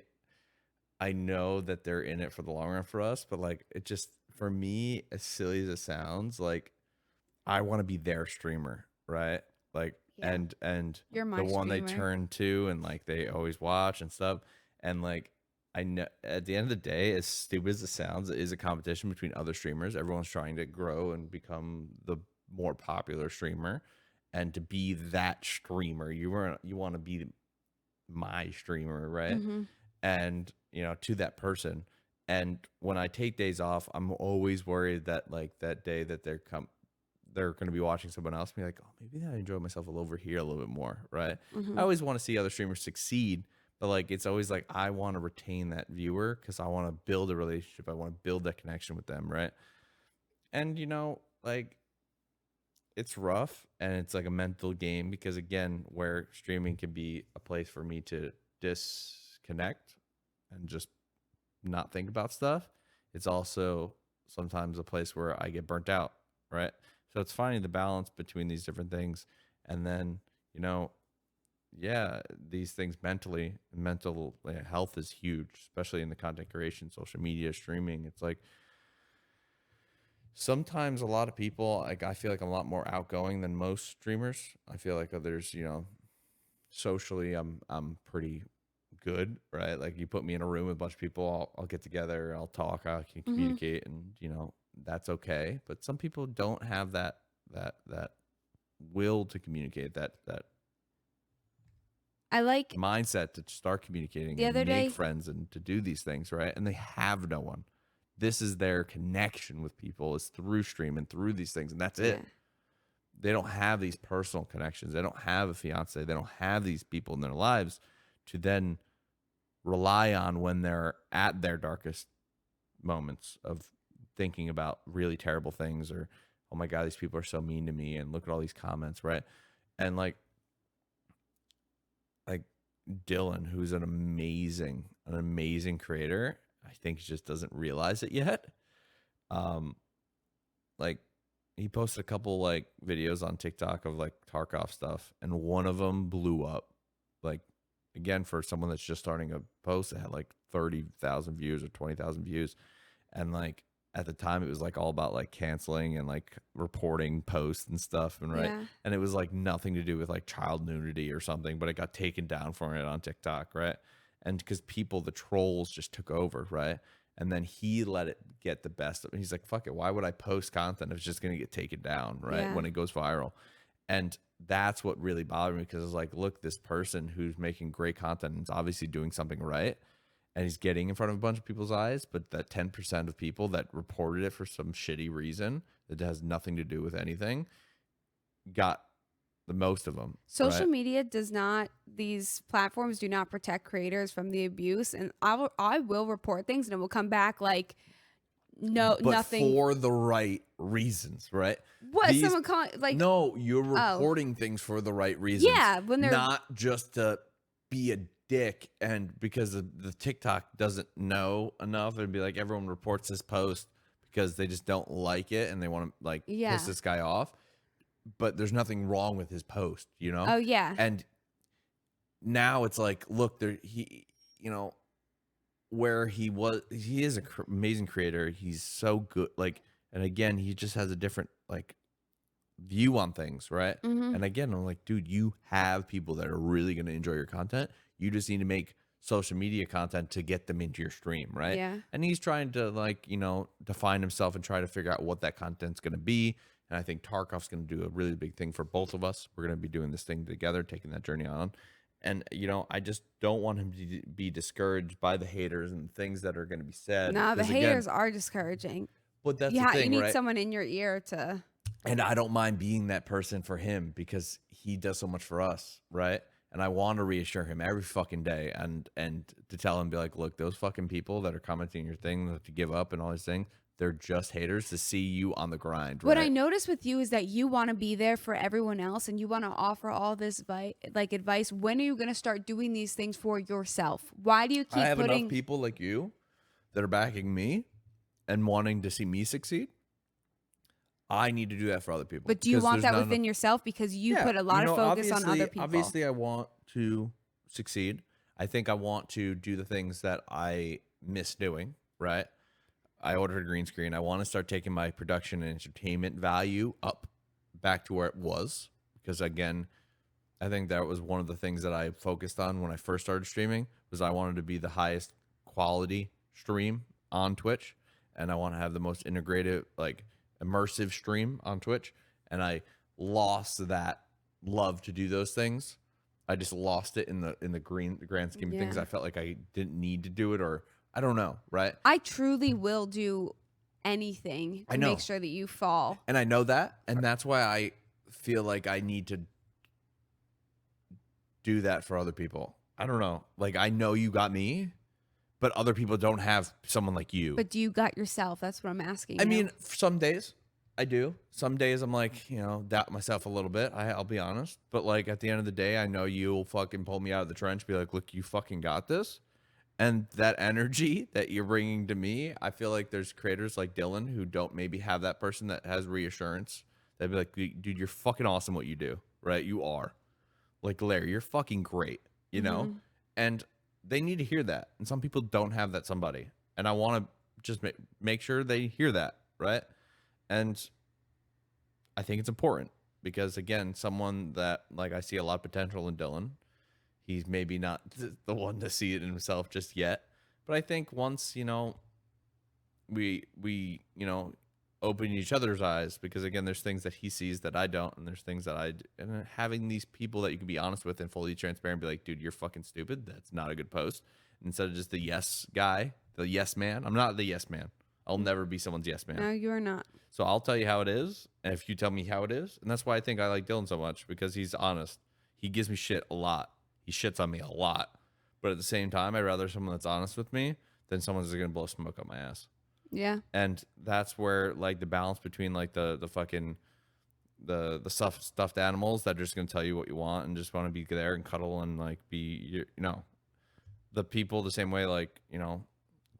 I know that they're in it for the long run for us, but like it just for me, as silly as it sounds, like I want to be their streamer, right? Like Yeah. and You're the my one they streamer. turn to and like they always watch and stuff. And like I know at the end of the day, as stupid as it sounds, it is a competition between other streamers. Everyone's trying to grow and become the more popular streamer. And to be that streamer, you want to be my streamer, right? Mm-hmm. And to that person. And when I take days off, I'm always worried that like that day that they're going to be watching someone else and be like, oh, maybe I enjoy myself a little over here a little bit more, right? I Mm-hmm. always want to see other streamers succeed, but like it's always like I want to retain that viewer because I want to build a relationship, I want to build that connection with them, right? And like it's rough and it's like a mental game, because again, where streaming can be a place for me to disconnect and just not think about stuff, it's also sometimes a place where I get burnt out, right? So it's finding the balance between these different things. And then, you know, yeah, these things mental health is huge, especially in the content creation, social media, streaming. It's like sometimes a lot of people, like I feel like I'm a lot more outgoing than most streamers. I feel like others, socially I'm pretty good, right? Like you put me in a room with a bunch of people, I'll get together, I'll talk, I can Mm-hmm. communicate, and that's okay. But some people don't have that will to communicate, that I like mindset to start communicating the other and make day. friends and to do these things, right? And they have no one. This is their connection with people, is through stream and through these things, and that's Yeah. it. They don't have these personal connections. They don't have a fiance. They don't have these people in their lives to then rely on when they're at their darkest moments of thinking about really terrible things, or oh my god, these people are so mean to me, and look at all these comments, right? And like Dylan, who's an amazing creator, I think he just doesn't realize it yet. um like he posted a couple like videos on TikTok of like Tarkov stuff, and one of them blew up. Like, again, for someone that's just starting a post, it had like 30,000 views or 20,000 views, and like at the time it was like all about like canceling and like reporting posts and stuff, and right, Yeah. and it was like nothing to do with like child nudity or something, but it got taken down for it on TikTok, right? And because people, the trolls just took over, right? And then he let it get the best of him. He's like, fuck it, why would I post content if it's just going to get taken down, right, Yeah. when it goes viral? And that's what really bothered me, because it's like, look, this person who's making great content and is obviously doing something right, and he's getting in front of a bunch of people's eyes, but that 10% of people that reported it for some shitty reason that has nothing to do with anything got the most of them, Social right? media does not, these platforms do not protect creators from the abuse. And I will report things and it will come back like, no, But nothing. for the right reasons, right? What? These Someone call like, No, you're oh, reporting things for the right reasons, yeah, when they're, not just to be a dick. And because the TikTok doesn't know enough, and be like, everyone reports this post because they just don't like it and they want to like piss yeah. this guy off. But there's nothing wrong with his post, you know? Oh, yeah. And now it's like, look, there he, you know, where he is an amazing creator. He's so good. Like, and again, he just has a different like view on things, right? Mm-hmm. And again, I'm like, dude, you have people that are really going to enjoy your content. You just need to make social media content to get them into your stream, right? Yeah. And he's trying to like, you know, define himself and try to figure out what that content's going to be. And I think Tarkov's going to do a really big thing for both of us. We're going to be doing this thing together, taking that journey on. And, you know, I just don't want him to be discouraged by the haters and things that are going to be said. Nah, the Because again, haters are discouraging. but that's the Yeah, you thing, need right? someone in your ear to. And I don't mind being that person for him, because he does so much for us, right? And I want to reassure him every fucking day, and to tell him, be like, look, those fucking people that are commenting your thing, that to give up and all these things, they're just haters to see you on the grind, What I right? notice with you is that you want to be there for everyone else and you want to offer all this like advice. When are you going to start doing these things for yourself? Why do you I keep have enough putting people like you that are backing me and wanting to see me succeed. I need to do that for other people, But do you because want there's that not enough. within yourself because you Yeah, put a you lot of know, focus on other people? obviously, I want to succeed. I think I want to do the things that I miss doing, right? I ordered a green screen. I want to start taking my production and entertainment value up back to where it was, because again, I think that was one of the things that I focused on when I first started streaming, was I wanted to be the highest quality stream on Twitch, and I want to have the most integrated, like immersive stream on Twitch. And I lost that love to do those things. I just lost it in the grand scheme of things. Yeah. I felt like I didn't need to do it, or I don't know, right? I truly will do anything I to know. make sure that you fall. And I know that, and that's why I feel like I need to do that for other people. I don't know. Like, I know you got me, but other people don't have someone like you. But do you got yourself? That's what I'm asking. I you. mean, some days I do. Some days I'm like, you know, doubt myself a little bit. I'll be honest. But like at the end of the day, I know you'll fucking pull me out of the trench, be like, look, you fucking got this. And that energy that you're bringing to me, I feel like there's creators like Dylan who don't maybe have that person that has reassurance. They'd be like, dude, you're fucking awesome what you do, right? You are. Like, Larry, you're fucking great, you know? And they need to hear that. And some people don't have that somebody. And I want to just make sure they hear that, right? And I think it's important because, again, someone that, like, I see a lot of potential in Dylan. He's maybe not the one to see it in himself just yet. But I think once, you know, we you know, open each other's eyes, because again, there's things that he sees that I don't, and there's things that and having these people that you can be honest with and fully transparent, be like, dude, you're fucking stupid. That's not a good post. Instead of just the yes guy, the yes man. I'm not the yes man. I'll never be someone's yes man. No, you are not. So I'll tell you how it is, and if you tell me how it is, and that's why I think I like Dylan so much, because he's honest. He gives me shit a lot. He shits on me a lot. But at the same time, I'd rather someone that's honest with me than someone that's going to blow smoke up my ass. Yeah. And that's where, like, the balance between, like, the fucking the stuffed animals that are just going to tell you what you want and just want to be there and cuddle and, like, be, you know, the people the same way, like, you know,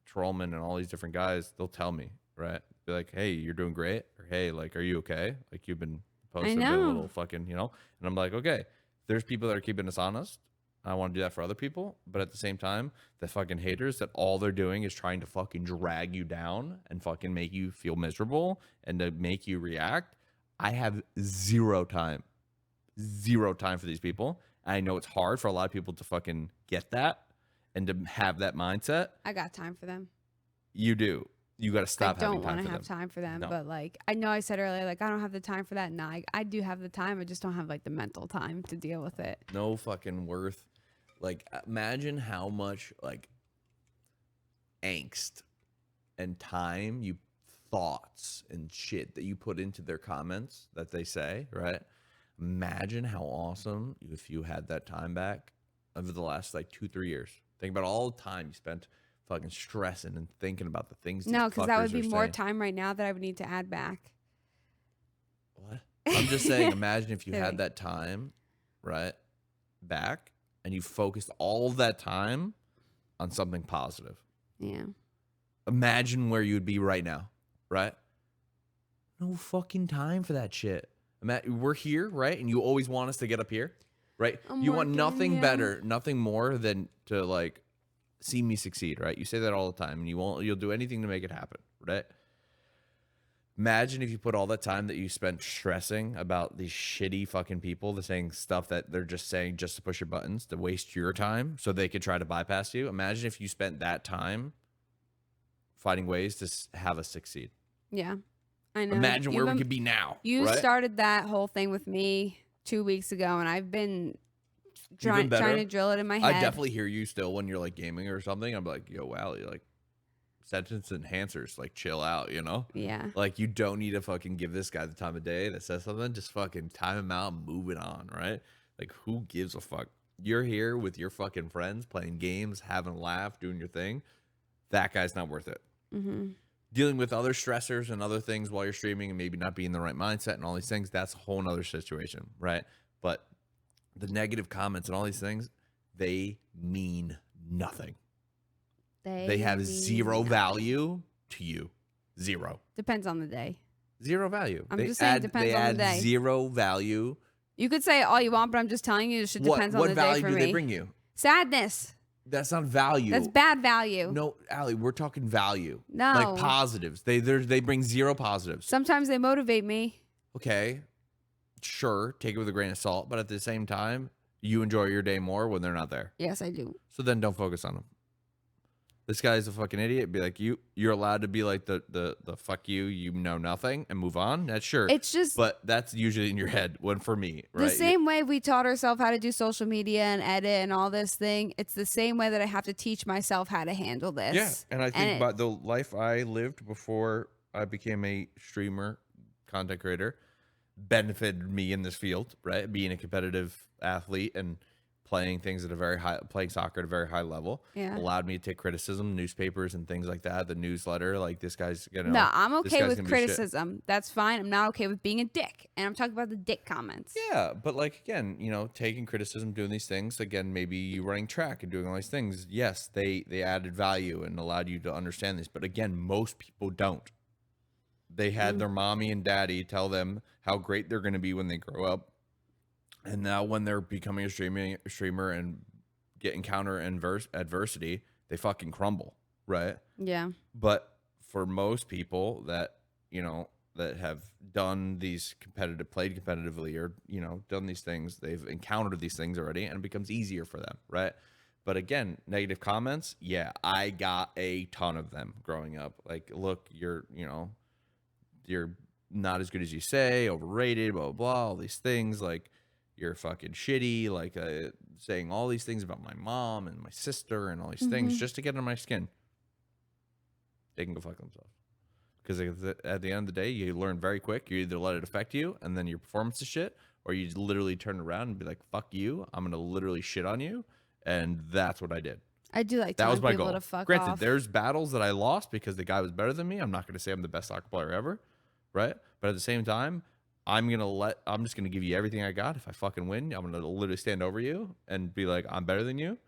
Trollman and all these different guys, they'll tell me, right? Be like, hey, you're doing great, or hey, like, are you okay? Like, you've been I posting a know. little fucking, you know? And I'm like, okay, there's people that are keeping us honest. I want to do that for other people. But at the same time, the fucking haters that all they're doing is trying to fucking drag you down and fucking make you feel miserable and to make you react. I have zero time for these people. I know it's hard for a lot of people to fucking get that and to have that mindset. I got time for them. You do. You got to stop I having don't time want for to have them. time for them, No. but like I know I said earlier, like I don't have the time for that. Nah, I do have the time. I just don't have like the mental time to deal with it. No fucking worth. Like, imagine how much like angst and time you thoughts and shit that you put into their comments that they say, right? Imagine how awesome if you had that time back over the last like 2-3 years. Think about all the time you spent fucking stressing and thinking about the things. No, because that would fuckers be are more saying. time right now that I would need to add back. What? I'm just saying, imagine if you Kidding. had that time, right, back, and you focused all of that time on something positive. Yeah. Imagine where you would be right now, right? No fucking time for that shit. We're here, right? And you always want us to get up here, right? I'm You want working, nothing yeah. better, nothing more than to like see me succeed, right? You say that all the time, and you'll do anything to make it happen, right? Imagine if you put all that time that you spent stressing about these shitty fucking people, the saying stuff that they're just saying just to push your buttons, to waste your time so they could try to bypass you. Imagine if you spent that time finding ways to have us succeed. Yeah. I know. Imagine where we could be now. You right? started that whole thing with me 2 weeks ago, and I've been trying to drill it in my head. I definitely hear you still when you're like gaming or something. I'm like, yo, Aly, like sentence enhancers, like chill out, you know? Yeah. Like you don't need to fucking give this guy the time of day that says something. Just fucking time him out and move it on, right? Like who gives a fuck? You're here with your fucking friends playing games, having a laugh, doing your thing. That guy's not worth it. Mm-hmm. Dealing with other stressors and other things while you're streaming and maybe not being in the right mindset and all these things, that's a whole nother situation, right? But the negative comments and all these things, they mean nothing. They have zero value to you. Zero. Depends on the day. Zero value. I'm just saying depends on the day. Zero value. You could say all you want, but I'm just telling you, it should depends on the day for me. What value do they bring you? Sadness. That's not value. That's bad value. No, Aly, we're talking value. No. Like positives. They bring zero positives. Sometimes they motivate me. Okay. Sure, take it with a grain of salt, but at the same time, you enjoy your day more when they're not there. Yes, I do. So then don't focus on them. This guy's a fucking idiot. Be like, you're allowed to be like the fuck you know nothing and move on. That's sure. It's just, but that's usually in your head when for me, right? the same way we taught ourselves how to do social media and edit and all this thing, it's the same way that I have to teach myself how to handle this. Yeah, and I think about the life I lived before I became a streamer, content creator, benefited me in this field, right? Being a competitive athlete and playing soccer at a very high level, allowed me to take criticism, newspapers and things like that, the newsletter, like this guy's gonna. No, I'm okay with criticism. That's fine. I'm not okay with being a dick. And I'm talking about the dick comments. Yeah, but like, again, taking criticism, doing these things, again, maybe you running track and doing all these things. Yes, they added value and allowed you to understand this. But again, most people don't. They had their mommy and daddy tell them how great they're going to be when they grow up. And now when they're becoming a streamer and encounter adversity, they fucking crumble, right? Yeah. But for most people that, that have done these played competitively or, done these things, they've encountered these things already and it becomes easier for them, right? But again, negative comments, yeah, I got a ton of them growing up. Like, look, you're not as good as you say, overrated, blah, blah, blah, all these things, like, you're fucking shitty, like saying all these things about my mom and my sister and all these things just to get under my skin. They can go fuck themselves. Because at the end of the day, you learn very quick. You either let it affect you and then your performance is shit, or you literally turn around and be like, fuck you, I'm going to literally shit on you. And that's what I did. I do like that was my people goal. To fuck Granted, off. There's battles that I lost because the guy was better than me. I'm not going to say I'm the best soccer player ever, right? But at the same time, I'm just gonna give you everything I got. If I fucking win, I'm gonna literally stand over you and be like, I'm better than you.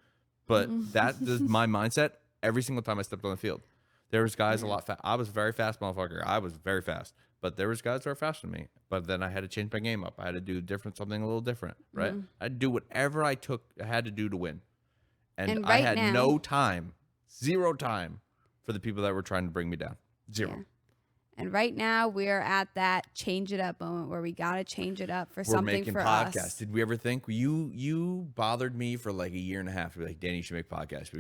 But that is my mindset every single time I stepped on the field. There was guys a lot fast. I was very fast, motherfucker. I was very fast. but there was guys that were faster than me. But then I had to change my game up. I had to do something a little different, right? I'd do whatever I had to do to win. And I right had now, no time, zero time for the people that were trying to bring me down. Zero. Yeah. And right now we're at that change it up moment where we got to change it up for something for podcasts. us. Did we ever think you bothered me for like a year and a half to be like, Danny, you should make podcasts.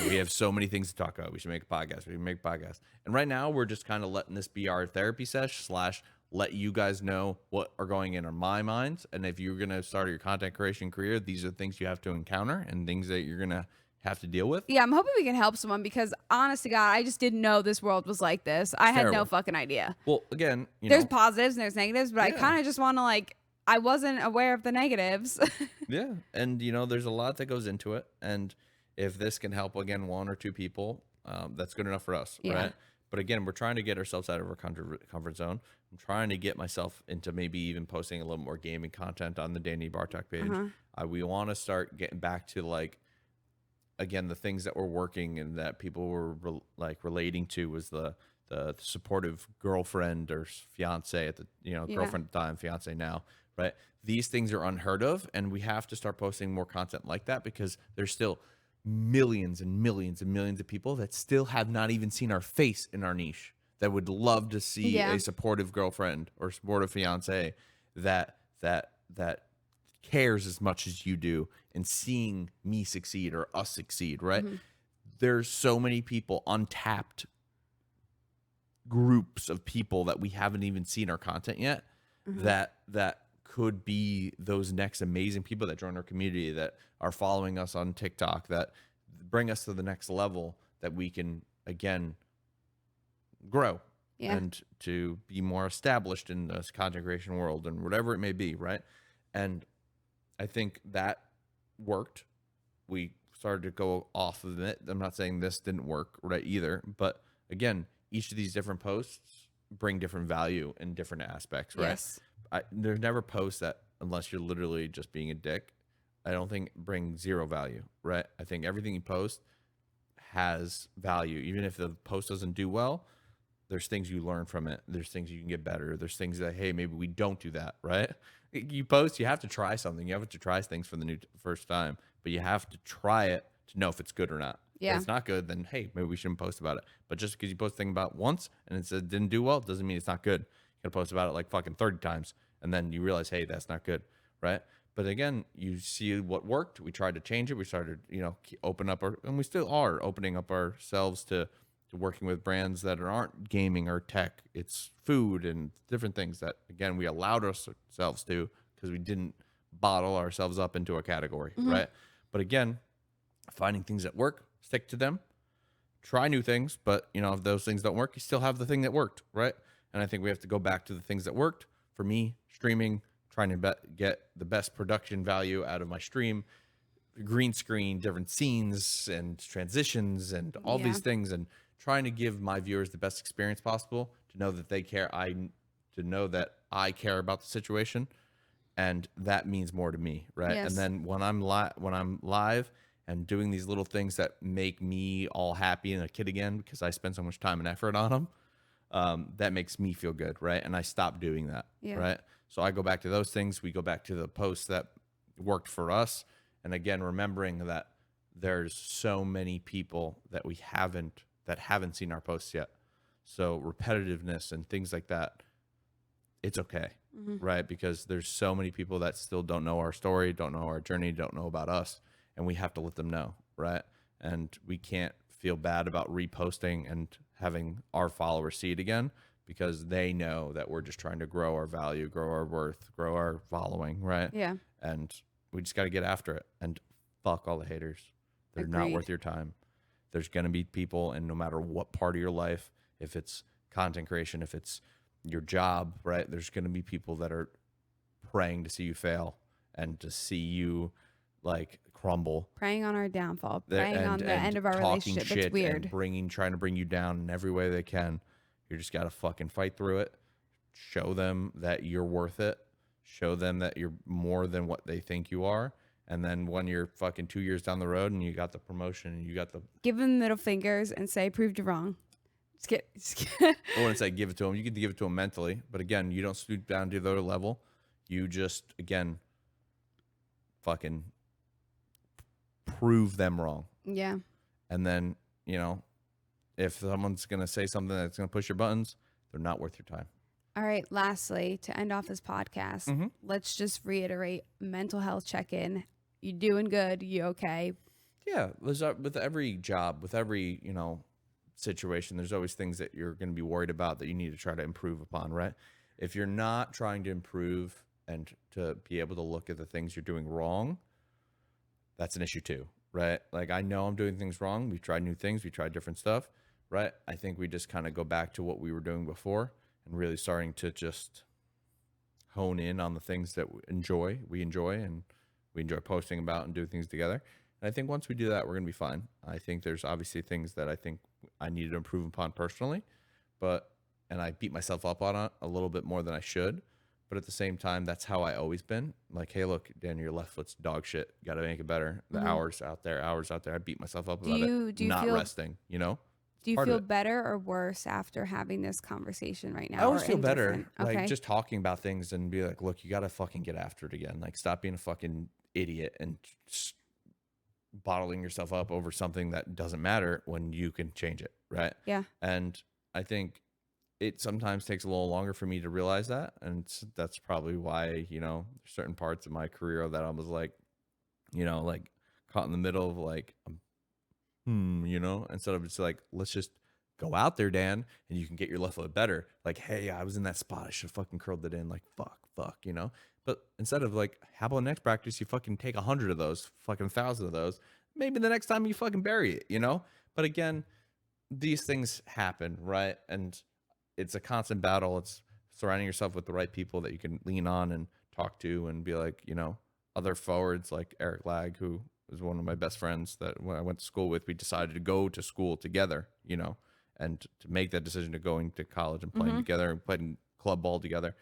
We have so many things to talk about. We should make a podcast. We should make a podcast. And right now we're just kind of letting this be our therapy sesh / let you guys know what are going in my minds. And if you're going to start your content creation career, these are things you have to encounter and things that you're going to have to deal with. Yeah, I'm hoping we can help someone because honest to God, I just didn't know this world was like this. I had no fucking idea. Well, again, there's positives and there's negatives, but I kind of just want to I wasn't aware of the negatives. Yeah. And, there's a lot that goes into it. And if this can help, again, 1 or 2 people, that's good enough for us, right? But again, we're trying to get ourselves out of our comfort zone. I'm trying to get myself into maybe even posting a little more gaming content on the Danny Bartok page. We want to start getting back to again, the things that were working and that people were relating to was the supportive girlfriend or fiance at the, girlfriend at the time, fiance now, right? These things are unheard of, and we have to start posting more content like that because there's still millions and millions and millions of people that still have not even seen our face in our niche that would love to see a supportive girlfriend or supportive fiance that cares as much as you do and seeing me succeed or us succeed, right? There's so many people, untapped groups of people that we haven't even seen our content yet that could be those next amazing people that join our community, that are following us on TikTok, that bring us to the next level, that we can, again, grow and to be more established in this content creation world and whatever it may be, right? And I think that worked. We started to go off of it. I'm not saying this didn't work right either, but again, each of these different posts bring different value in different aspects, right? Yes. There's never posts that, unless you're literally just being a dick, I don't think bring zero value, right? I think everything you post has value. Even if the post doesn't do well, there's things you learn from it. There's things you can get better. There's things that, hey, maybe we don't do that, right? You post, you have to try something. You have to try things for the first time, but you have to try it to know if it's good or not. Yeah. If it's not good, then, hey, maybe we shouldn't post about it. But just because you post a thing about once and it said didn't do well, doesn't mean it's not good. You got to post about it like fucking 30 times. And then you realize, hey, that's not good, right? But again, you see what worked. We tried to change it. We started, open up and we still are opening up ourselves to working with brands that aren't gaming or tech. It's food and different things that, again, we allowed ourselves to because we didn't bottle ourselves up into a category, right? But again, finding things that work, stick to them, try new things. But, if those things don't work, you still have the thing that worked, right? And I think we have to go back to the things that worked. For me, streaming, trying to get the best production value out of my stream, green screen, different scenes and transitions and all these things, and trying to give my viewers the best experience possible, to know that they care. To know that I care about the situation, and that means more to me, right? Yes. And then when I'm live and doing these little things that make me all happy and a kid again because I spend so much time and effort on them, that makes me feel good, right? And I stop doing that, right? So I go back to those things. We go back to the posts that worked for us. And again, remembering that there's so many people that haven't seen our posts yet. So repetitiveness and things like that, it's okay, right? Because there's so many people that still don't know our story, don't know our journey, don't know about us. And we have to let them know, right? And we can't feel bad about reposting and having our followers see it again, because they know that we're just trying to grow our value, grow our worth, grow our following, right? Yeah. And we just got to get after it. And fuck all the haters. They're not worth your time. There's going to be people, and no matter what part of your life, if it's content creation, if it's your job, right? There's going to be people that are praying to see you fail and to see you crumble. Praying on our downfall, praying on the end of our relationship. It's weird. And trying to bring you down in every way they can. You just got to fucking fight through it. Show them that you're worth it. Show them that you're more than what they think you are. And then when you're fucking 2 years down the road and you got the promotion and you got the... Give them middle fingers and say, proved you wrong. Just kidding. I wouldn't say give it to them. You can give it to them mentally, but again, you don't stoop down to their level. You just, again, fucking prove them wrong. Yeah. And then, if someone's going to say something that's going to push your buttons, they're not worth your time. All right. Lastly, to end off this podcast, let's just reiterate mental health check-in. You doing good? You okay? Yeah. With every job, with every, situation, there's always things that you're going to be worried about that you need to try to improve upon, right? If you're not trying to improve and to be able to look at the things you're doing wrong, that's an issue too, right? Like, I know I'm doing things wrong. We've tried new things. We tried different stuff, right? I think we just kind of go back to what we were doing before and really starting to just hone in on the things that we enjoy and we enjoy posting about and doing things together. And I think once we do that, we're going to be fine. I think there's obviously things that I think I needed to improve upon personally, and I beat myself up on it a little bit more than I should. But at the same time, that's how I always been. Like, hey, look, Dan, your left foot's dog shit. Got to make it better. The hours out there. I beat myself up about it. Not resting, Do you feel better or worse after having this conversation right now? I always feel better. Okay. Like, just talking about things and be like, look, you got to fucking get after it again. Like, stop being a fucking idiot and just bottling yourself up over something that doesn't matter when you can change it, right? Yeah. And I think it sometimes takes a little longer for me to realize that, and that's probably why certain parts of my career that I was like like caught in the middle of like instead of just like, let's just go out there, Dan, and you can get your left foot better. Like, hey, I was in that spot, I should have fucking curled it in. Like, fuck but instead of like, how about next practice you fucking take 100 of those, fucking 1,000 of those, maybe the next time you fucking bury it. But again, these things happen, right? And it's a constant battle. It's surrounding yourself with the right people that you can lean on and talk to and be like, other forwards like Eric Lag, who was one of my best friends that when I went to school with, we decided to go to school together, and to make that decision to going to college and playing together and playing club ball together.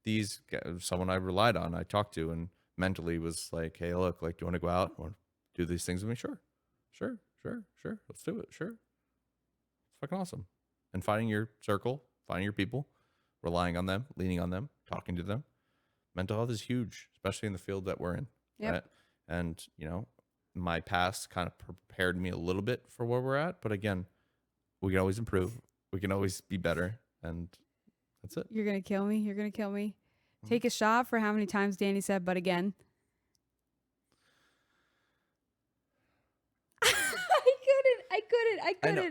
These guys, someone I relied on, I talked to, and mentally was like, hey, look, like, do you want to go out or do these things with me? Sure. Let's do it. Sure. It's fucking awesome. And finding your circle, finding your people, relying on them, leaning on them, talking to them. Mental health is huge, especially in the field that we're in. Yep. Right? And, my past kind of prepared me a little bit for where we're at. But again, we can always improve. We can always be better. And that's it. You're going to kill me. Take a shot for how many times Danny said, but again. I couldn't.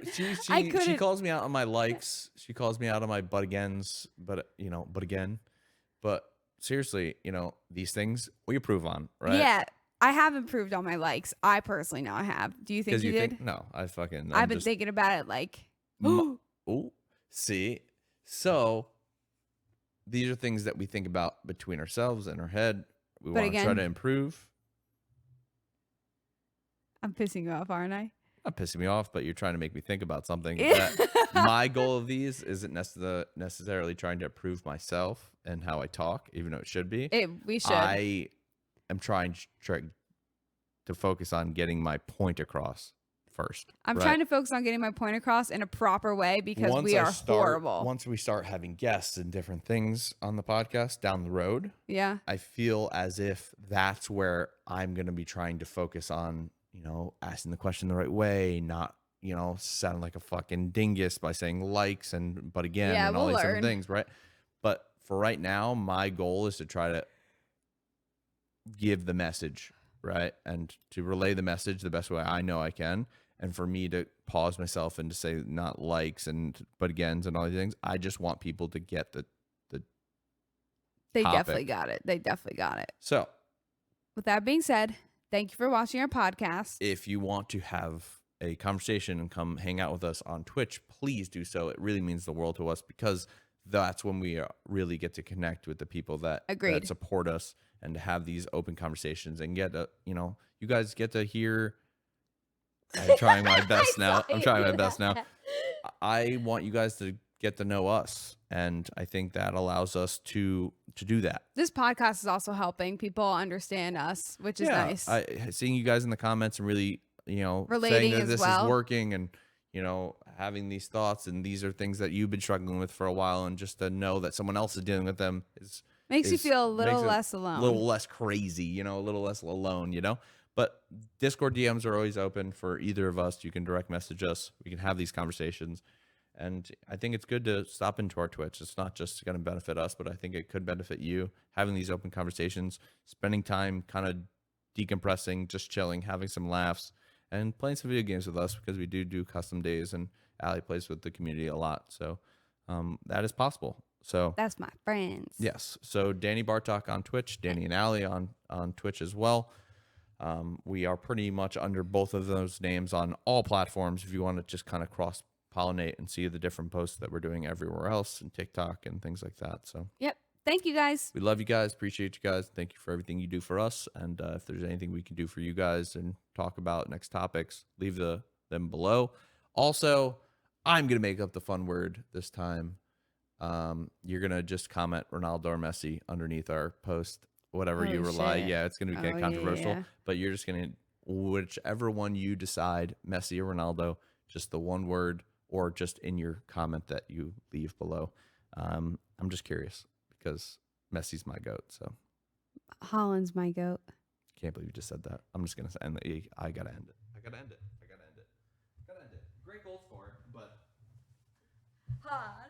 I know. She calls me out on my likes. She calls me out on my but agains, but again. But seriously, these things we improve on, right? Yeah. I have improved on my likes. I personally know I have. Do you think you did? No, I've been thinking about it like, see? So these are things that we think about between ourselves and our head. We want to try to improve. I'm pissing you off, aren't I? Not pissing me off, but you're trying to make me think about something. That my goal of these isn't necessarily trying to improve myself and how I talk, even though it should be. We should. I am trying to focus on getting my point across first. I'm trying to focus on getting my point across in a proper way because we are horrible. Once we start having guests and different things on the podcast down the road, yeah, I feel as if that's where I'm going to be trying to focus on, asking the question the right way, not, sounding like a fucking dingus by saying likes but again, and all these different things, right? But for right now, my goal is to try to give the message, right? And to relay the message the best way I know I can. And for me to pause myself and to say not likes but agains and all these things, I just want people to get the They topic. definitely got it. So, with that being said, thank you for watching our podcast. If you want to have a conversation and come hang out with us on Twitch, please do so. It really means the world to us because that's when we really get to connect with the people that support us and to have these open conversations and get you guys get to hear. I'm trying my best now. I want you guys to get to know us, and I think that allows us to do that. This podcast is also helping people understand us, which is nice. Seeing you guys in the comments and really, relating saying that as this well. is working and, having these thoughts, and these are things that you've been struggling with for a while, and just to know that someone else is dealing with them Makes you feel a makes little it less a alone. little less crazy, a little less alone. But Discord DMs are always open for either of us. You can direct message us. We can have these conversations. And I think it's good to stop into our Twitch. It's not just going to benefit us, but I think it could benefit you, having these open conversations, spending time kind of decompressing, just chilling, having some laughs, and playing some video games with us, because we do custom days, and Aly plays with the community a lot. So that is possible. So That's my friends. yes. So Danny Bartok on Twitch, Danny and Aly on Twitch as well. We are pretty much under both of those names on all platforms if you want to just kind of cross pollinate and see the different posts that we're doing everywhere else, and TikTok and things like that. So Yep. Thank you guys. we love you guys, appreciate you guys, thank you for everything you do for us. And if there's anything we can do for you guys and talk about next topics, leave them below. Also, I'm gonna make up the fun word this time. You're gonna just comment Ronaldo or Messi underneath our post, whatever you Oh, rely. shit. Yeah, it's gonna be kind Oh, of yeah, controversial, yeah. but you're just gonna, whichever one you decide, Messi or Ronaldo, just the one word, or just in your comment that you leave below. I'm just curious because Messi's my goat, so Holland's my goat. can't believe you just said that. I'm just gonna end it. I gotta end it. I gotta end it. I gotta end it. Gotta end it. Great goal scorer, but. Hi.